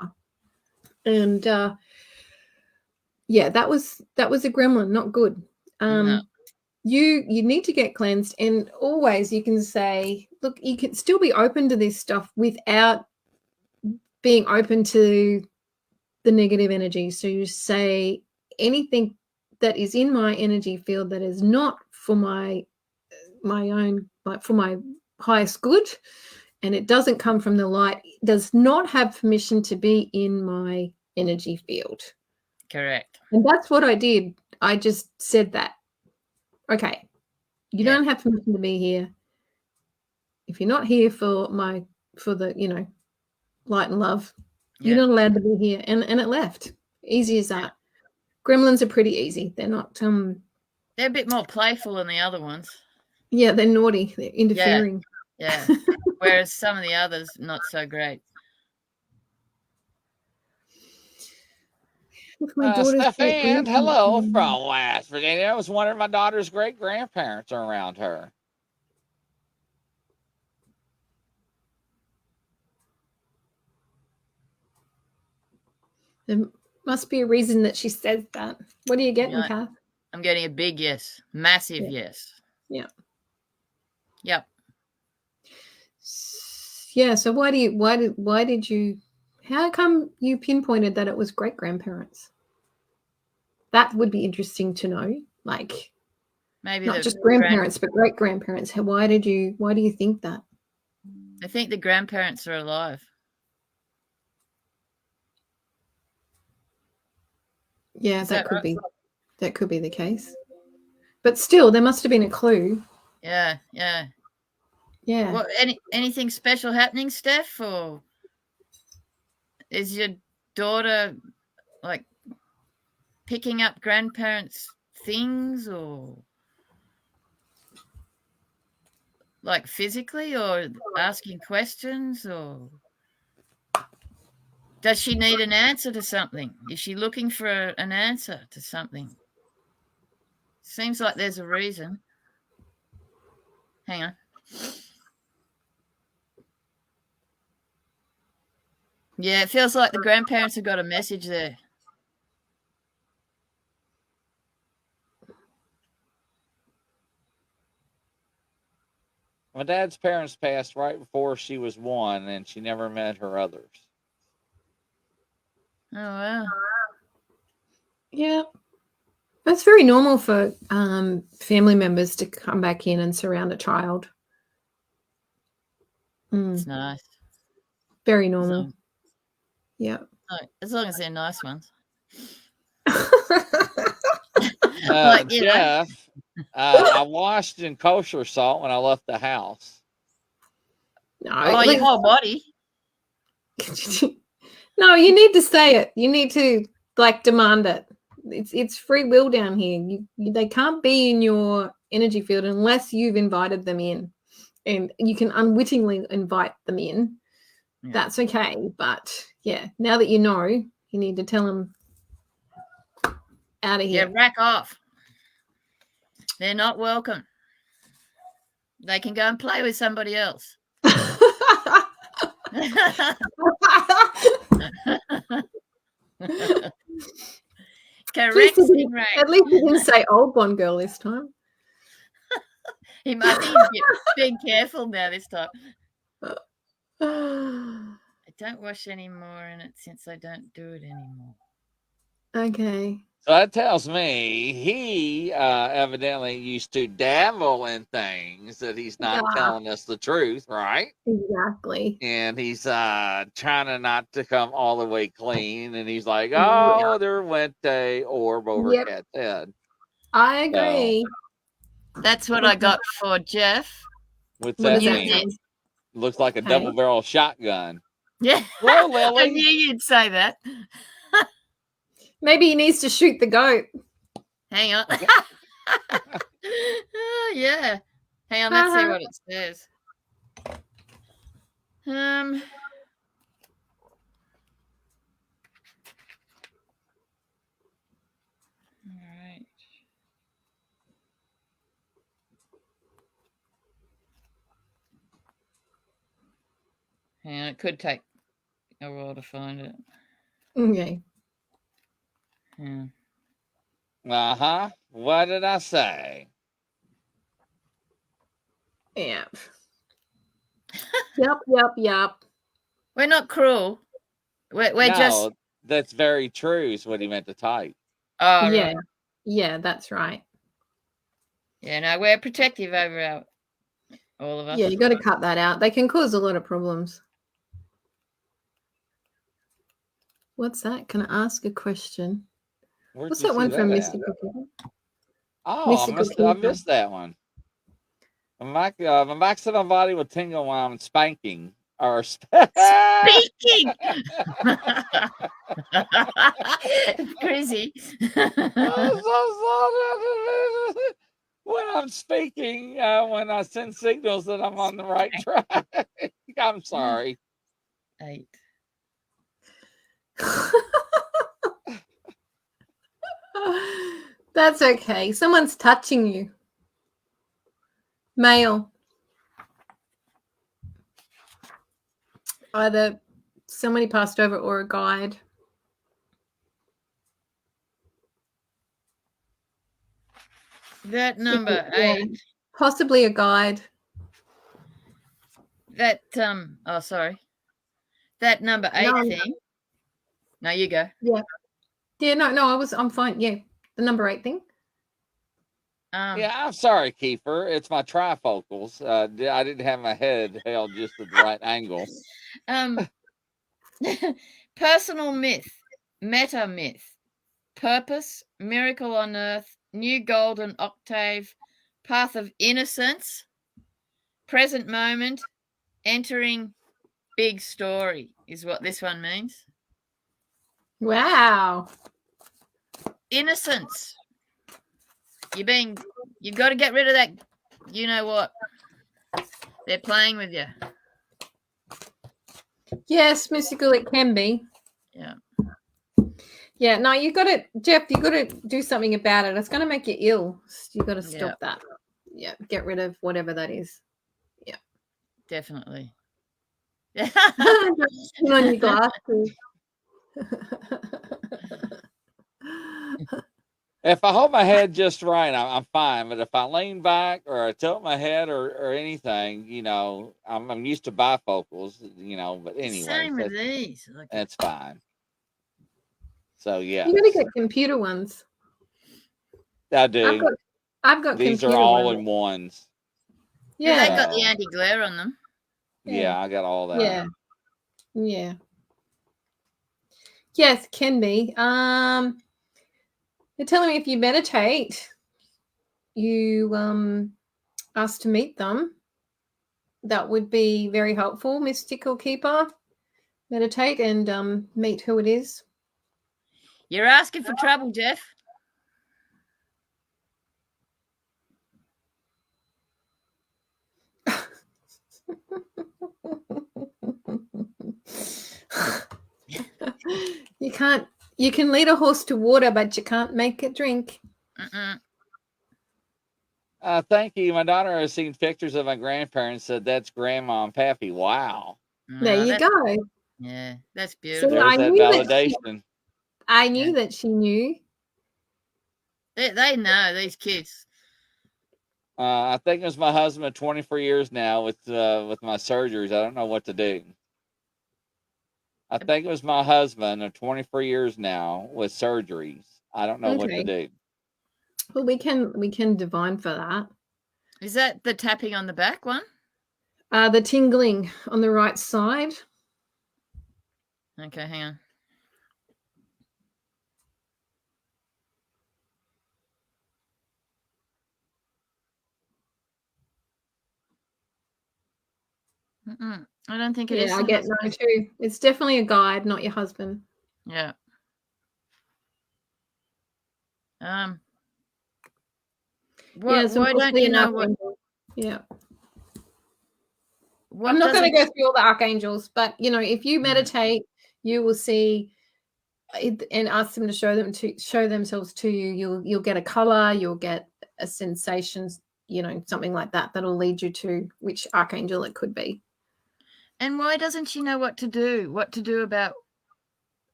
And that was a gremlin, not good. No. You need to get cleansed, and always you can say, look, you can still be open to this stuff without being open to the negative energy. So you say anything that is in my energy field that is not for my own, but for my highest good, and it doesn't come from the light, does not have permission to be in my energy field. Correct. And that's what I did. I just said that. Okay, you don't have permission to be here. If you're not here for the light and love, you're not allowed to be here. And it left. Easy as that. Gremlins are pretty easy. They're not they're a bit more playful than the other ones. Yeah, they're naughty. They're interfering. Yeah. Whereas some of the others, not so great. Stefan, hello from West Virginia. I was wondering, my daughter's great-grandparents are around her. There must be a reason that she says that. What are you getting, Cath? I'm getting a big yes. Massive yes. Yeah. Yep. Yeah, so why did you how come you pinpointed that it was great-grandparents? That would be interesting to know. Like, maybe not just grandparents, but great-grandparents. Why do you think that? I think the grandparents are alive. Yeah, that could be the case. But still, there must have been a clue. Yeah, yeah. Yeah. What anything special happening, Steph, or is your daughter like picking up grandparents' things, or like physically, or asking questions, or does she need an answer to something? Is she looking for an answer to something? Seems like there's a reason. Hang on. Yeah, it feels like the grandparents have got a message there. My dad's parents passed right before she was 1, and she never met her others. Oh, wow. Yeah. That's very normal for family members to come back in and surround a child. It's nice. Very As normal. long, Yeah. as long as they're nice ones. Uh, Like, you know. Jeff, I washed in kosher salt when I left the house. No, Oh, your whole body. no, you need to say it. You need to like demand it. It's free will down here. They can't be in your energy field unless you've invited them in, and you can unwittingly invite them in. Yeah. That's okay. But yeah, now that you know, you need to tell them out of Yeah, here. rack off. They're not welcome. They can go and play with somebody else. Correction, right? At least you didn't say old blonde girl this time. I think he's being careful now this time. I don't wash anymore in it since I don't do it anymore. Okay. So that tells me he evidently used to dabble in things that he's not telling us the truth, right? Exactly. And he's trying to not to come all the way clean. And he's like, oh, there went a orb over Cat's head. I agree. So, that's what I got for Jeff. What's that mean? Looks like a double barrel shotgun. Yeah. Hello, Lily. I knew you'd say that. Maybe he needs to shoot the goat. Hang on. Oh, yeah. Hang on, let's see what it says. All right. Hang on, it could take a while to find it. Okay. Yeah. Uh-huh. What did I say? Yeah. Yep. We're not cruel. We're no, just. That's very true, is what he meant to type. Oh, yeah. right. Yeah, that's right. Yeah, no, we're protective over all of us. Yeah, you got to cut that out. They can cause a lot of problems. What's that? Can I ask a question? What's that one from Mystical People? Oh, I missed that one. My maximum body will tingle when I'm spanking. Or speaking. Crazy. When I'm speaking, when I send signals that I'm on the right track. I'm sorry. 8. That's okay. Someone's touching you. Male. Either somebody passed over or a guide. That number 8. Possibly a guide. That oh, sorry. That number 8 thing. No, you go. Yeah. Yeah, no, I'm fine. Yeah. The number 8 thing. Yeah, I'm sorry, Kiefer. It's my trifocals. I didn't have my head held just at the right angle. Personal myth, meta myth, purpose, miracle on earth, new golden octave, path of innocence, present moment, entering big story is what this one means. Wow. Innocence. You've got to get rid of that, you know what? They're playing with you. Yes, mystical it can be. Yeah. Yeah, no, Jeff, you got to do something about it. It's going to make you ill. You got to stop that. Yeah, get rid of whatever that is. Yeah. Definitely. Put on your glasses. If I hold my head just right, I'm fine. But if I lean back or I tilt my head or anything, you know, I'm used to bifocals, you know. But anyway, same with these. That's fine. So yeah, You got to get computer ones. I do. I've got These computer are all ones. in ones. Yeah, they got the anti-glare on them. Yeah, I got all that. Yeah. Yeah. Yes, can be. They're telling me if you meditate, you ask to meet them. That would be very helpful, mystical keeper. Meditate and meet who it is. You're asking for trouble, Jeff. You can lead a horse to water, but you can't make it drink. Thank you. My daughter has seen pictures of my grandparents. Said that's Grandma and Pappy. Wow. There you go. Yeah, that's beautiful. See, There's that validation. I knew that she knew. They know, these kids. I think it was my husband 24 years now with my surgeries. I don't know what to do. I think it was my husband of 24 years now with surgeries. I don't know what to do. Well, we can divine for that. Is that the tapping on the back one? The tingling on the right side. Okay, hang on. I don't think it is. Yeah, I get no too. It's definitely a guide, not your husband. Yeah. Why don't you know what? Yeah. I'm not going to go through all the archangels, but you know, if you meditate, you will see and ask them to show themselves to you. You'll get a color, you'll get a sensation, you know, something like that. That'll lead you to which archangel it could be. And why doesn't she know what to do? What to do about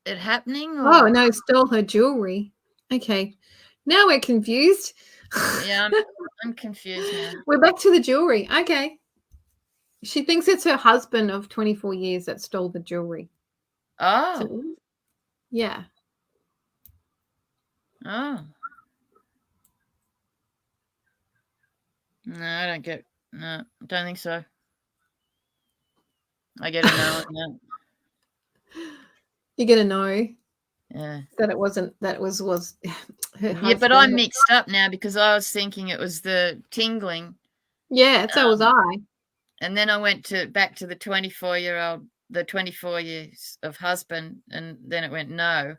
it happening? Or? Oh no, stole her jewelry. Okay, now we're confused. Yeah, I'm confused now. We're back to the jewelry. Okay. She thinks it's her husband of 24 years that stole the jewelry. Oh. So, yeah. Oh. No, I don't get. No, don't think so. I get a no on that. You get a no. Yeah. That it wasn't. That was her husband. Yeah, but I'm mixed up now because I was thinking it was the tingling. Yeah, so was I. And then I went back to the 24-year-old, the 24 years of husband, and then it went no.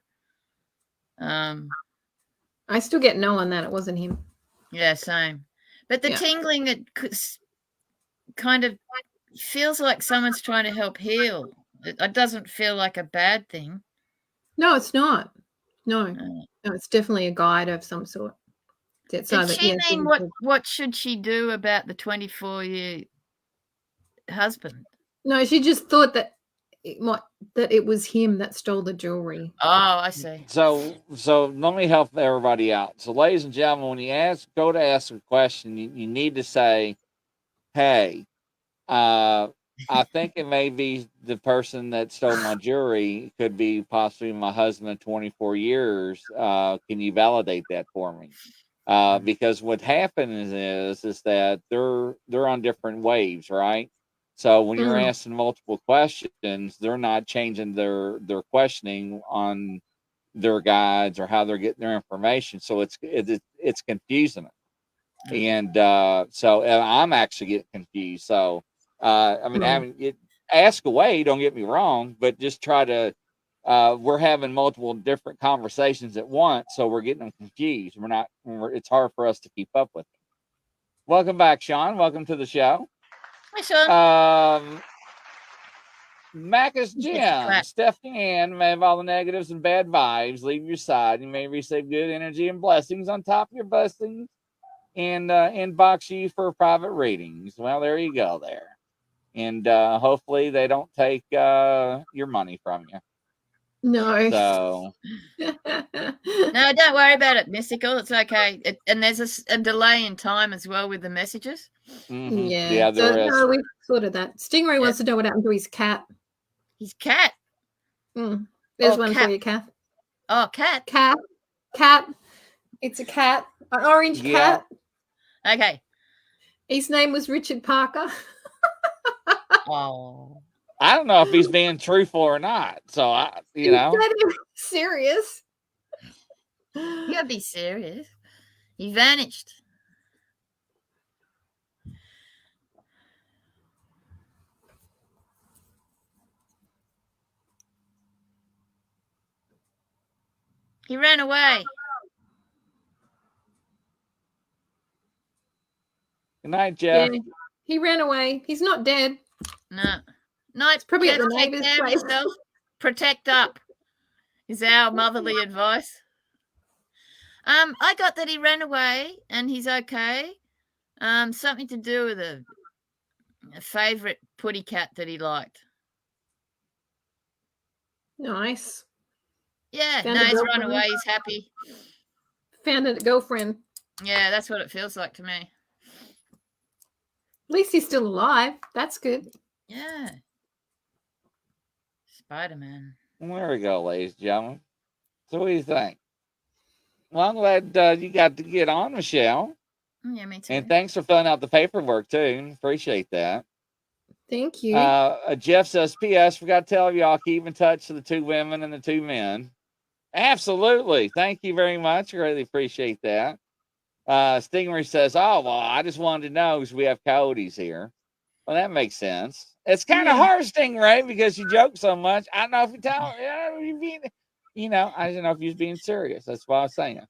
I still get no on that. It wasn't him. Yeah, same. But the tingling, it kind of feels like someone's trying to help heal. It doesn't feel like a bad thing. No, it's not. No, it's definitely a guide of some sort. Did she mean what should she do about the 24-year husband? No, she just thought that it was him that stole the jewelry. Oh, I see. So let me help everybody out. So, ladies and gentlemen, when you go to ask a question, you need to say, "Hey, I think it may be the person that stole my jewelry. Could be possibly my husband of 24 years. Can you validate that for me?" Because what happens is that they're on different waves, right? So when you're asking multiple questions, they're not changing their questioning on their guides or how they're getting their information. So it's confusing them. And so I'm actually getting confused. So ask away. Don't get me wrong, but just try to. We're having multiple different conversations at once, so we're getting them confused. It's hard for us to keep up with them. Welcome back, Sean. Welcome to the show. Hi, Sean. Macus Jim, Stephanie Ann may have all the negatives and bad vibes leave your side. You may receive good energy and blessings on top of your blessings and inbox you for private readings. Well, there you go there. And hopefully they don't take your money from you. No. So. No, don't worry about it, Mystical. It's okay. And there's a delay in time as well with the messages. Mm-hmm. Yeah, there is. No, we've sorted that. Stingray wants to know what happened to his cat. His cat? There's one for you, Cath. Oh, cat. Cat. It's a cat. An orange cat. Okay. His name was Richard Parker. Oh. I don't know if he's being truthful or not. So, you know. Serious? You gotta be serious. He vanished. He ran away. Good night, Jeff. Yeah, he ran away. He's not dead. No. No, it's probably at the neighbor's place. Protect up is our motherly advice. I got that he ran away and he's okay. Something to do with a favourite putty cat that he liked. Nice. Yeah, he's run away. He's happy. Found a girlfriend. Yeah, that's what it feels like to me. At least he's still alive. That's good. Yeah. Spider-Man. There we go, ladies and gentlemen. So what do you think? Well, I'm glad you got to get on, Michelle. Yeah, me too. And thanks for filling out the paperwork, too. Appreciate that. Thank you. Jeff says, P.S. Forgot to tell y'all, keep in touch with the 2 women and the 2 men. Absolutely. Thank you very much. I really appreciate that. Stingray says, oh, well, I just wanted to know because we have coyotes here. Well, that makes sense. It's kind of hard, Stingray, because you joke so much. I don't know if you tell you being, I don't know if you're being serious. That's what I was saying.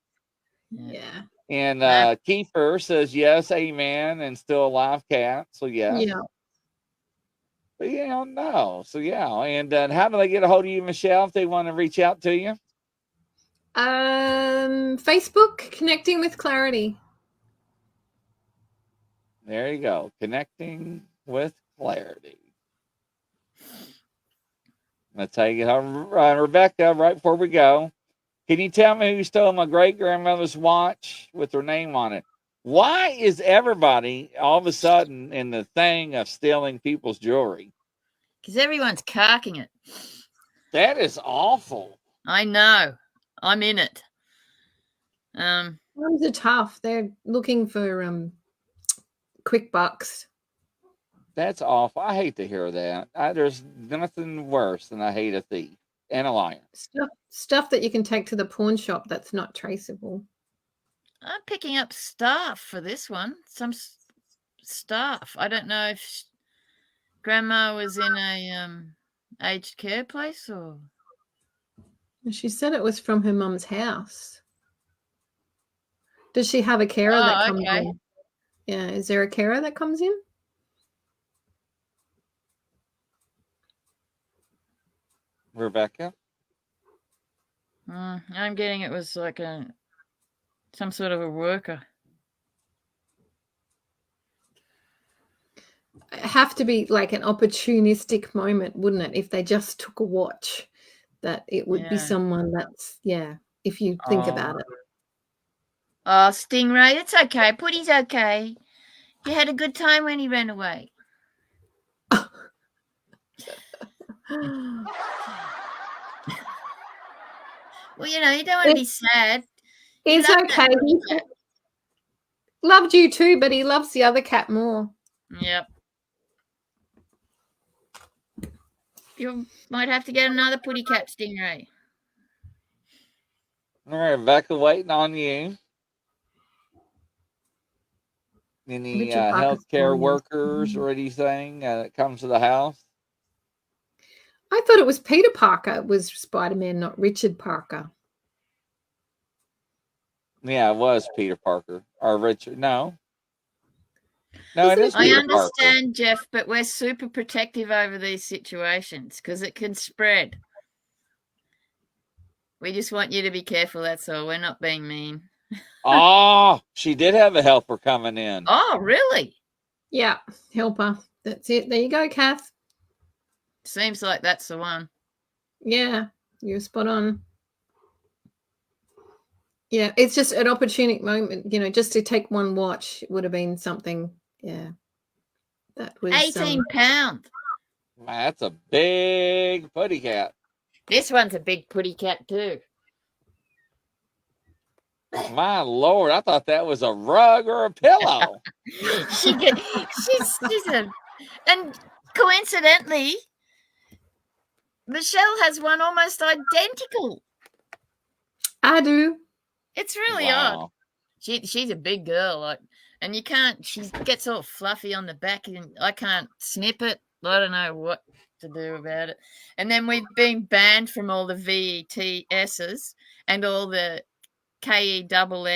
Yeah. And Kiefer says, yes, amen, and still alive cat. So, yeah. Yeah. But, no. So, yeah. And how do they get a hold of you, Michelle, if they want to reach out to you? Facebook, Connecting with Clarity. There you go. Connecting with Clarity. Let's take it home. Rebecca, right before we go, can you tell me who stole my great-grandmother's watch with her name on it? Why is everybody all of a sudden in the thing of stealing people's jewelry? Because everyone's carking it. That is awful. I know. I'm in it. Ones are tough. They're looking for quick bucks. That's awful. I hate to hear that. There's nothing worse than I hate a thief and a liar. Stuff that you can take to the pawn shop that's not traceable. I'm picking up stuff for this one. Some stuff. I don't know if Grandma was in a aged care place or. She said it was from her mum's house. Does she have a carer that comes in? Yeah, is there a carer that comes in? Rebecca? I'm getting it was like some sort of a worker. It'd have to be like an opportunistic moment, wouldn't it? If they just took a watch, that it would be someone that's, if you think about it. Oh, Stingray, it's okay. Putty's okay. You had a good time when he ran away. Well, you don't want to be sad. It's okay. He loved you too, but he loves the other cat more. Yep. You might have to get another putty cat, Stingray. All right, Rebecca, waiting on you. Any Richard Parker's healthcare Spider-Man. workers or anything that comes to the house? I thought it was Peter Parker was Spider-Man, not Richard Parker. Yeah, it was Peter Parker or Richard. No, no, it Isn't is it I Peter Parker. understand, Jeff, but we're super protective over these situations because it can spread. We just want you to be careful, that's all. We're not being mean. Oh, she did have a helper coming in. Oh, really? Yeah, helper. That's it. There you go, Cath. Seems like that's the one. Yeah, you're spot on. Yeah, it's just an opportune moment, just to take one watch would have been something. Yeah, that was 18 pounds. Man, that's a big putty cat. This one's a big putty cat too. My Lord, I thought that was a rug or a pillow. And coincidentally, Michelle has one almost identical. I do. It's really odd. She's a big girl, and she gets all fluffy on the back, and I can't snip it. I don't know what to do about it. And then we've been banned from all the VETSs and all the KENNELSs.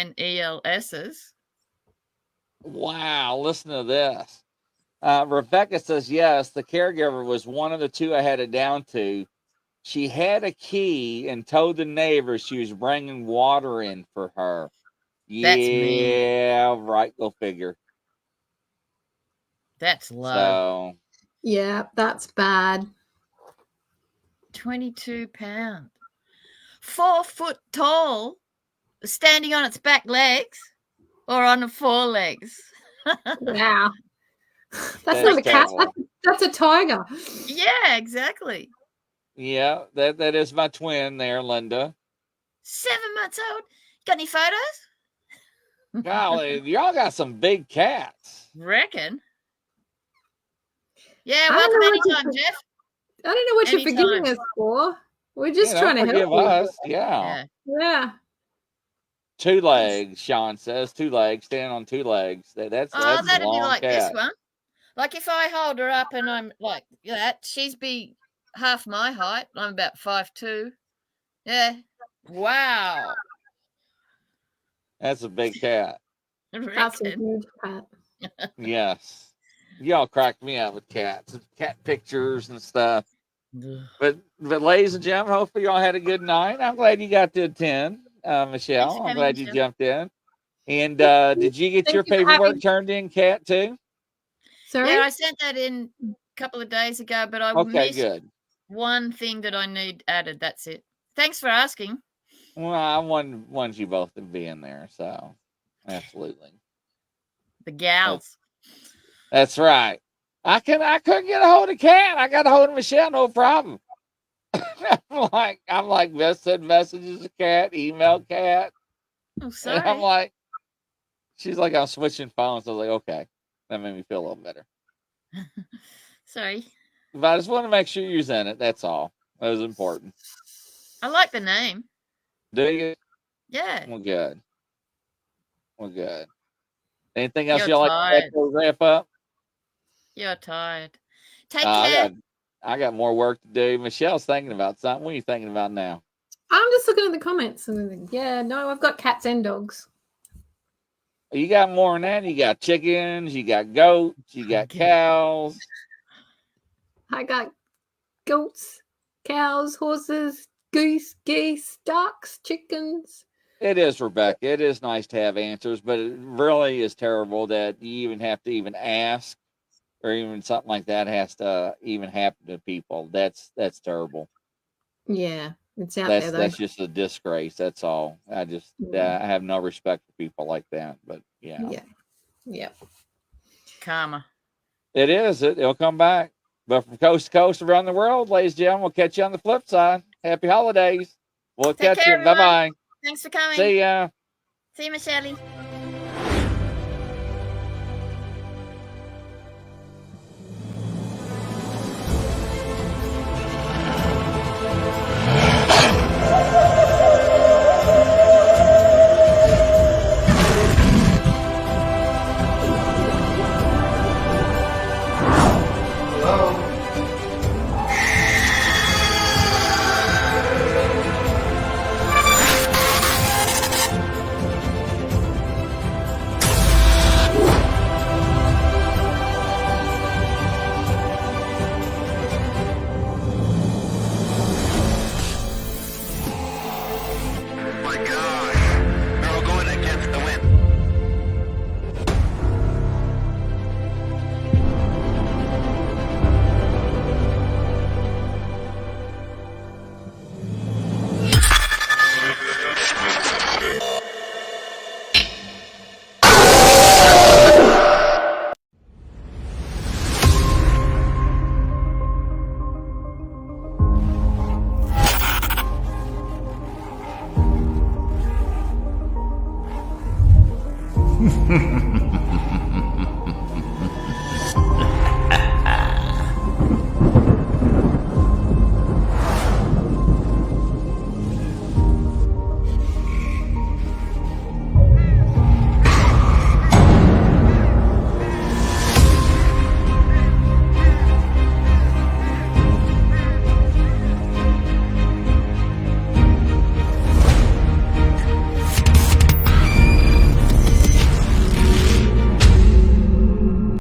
Wow, listen to this. Rebecca says, yes, the caregiver was one of the two I had it down to. She had a key and told the neighbor she was bringing water in for her. That's mean. Yeah, right, go figure. That's low. So, yeah, that's bad. 22 pounds. 4 foot tall, standing on its back legs or on the forelegs. Wow. That's not a cat. That's a tiger. Yeah, exactly. Yeah, that is my twin there, Linda. 7 months old. Got any photos? Golly, y'all got some big cats. Reckon. Yeah, welcome anytime, Jeff. I don't know what you're forgiving us for. We're just trying to help us. Yeah. Yeah. 2 legs, Sean says. 2 legs, standing on 2 legs. That's that'd a long be like cat. this one. Like if I hold her up and I'm like that, she's be half my height. I'm about 5'2". Yeah. Wow. That's a big cat. That's a huge cat. Yes. Y'all crack me up with cats, cat pictures and stuff. But ladies and gentlemen, hopefully y'all had a good night. I'm glad you got to attend, Michelle. I'm glad you jumped in. And did you get your paperwork turned in, Kat, too? Sorry? Yeah, I sent that in a couple of days ago, but I missed one thing that I need added. That's it. Thanks for asking. Well, I want you both to be in there, so absolutely. The gals. That's right. I couldn't get a hold of Kat. I got a hold of Michelle, no problem. I'm like, send messages to Kat, email Kat. Oh, sorry. And I'm like, she's like, I'm switching phones. I was like, okay, that made me feel a little better. Sorry. But I just want to make sure you're in it. That's all. That was important. I like the name. Do you? Yeah. Well, good. Anything else y'all like to wrap up? You're tired. Take care. I got more work to do. Michelle's thinking about something. What are you thinking about now? I'm just looking at the comments and yeah, no, I've got cats and dogs. You got more than that. You got chickens, you got goats, you got cows. I got goats, cows, horses, geese, ducks, chickens. It is, Rebecca. It is nice to have answers, but it really is terrible that you even have to even ask, or even something like that has to even happen to people. That's terrible. Yeah, it's out there though. That's just a disgrace. That's all. I have no respect for people like that. But yeah. Karma. It is. It'll come back. But from coast to coast around the world, ladies and gentlemen, we'll catch you on the flip side. Happy holidays. We'll catch you. Bye bye. Thanks for coming. See ya. See you, Michelle.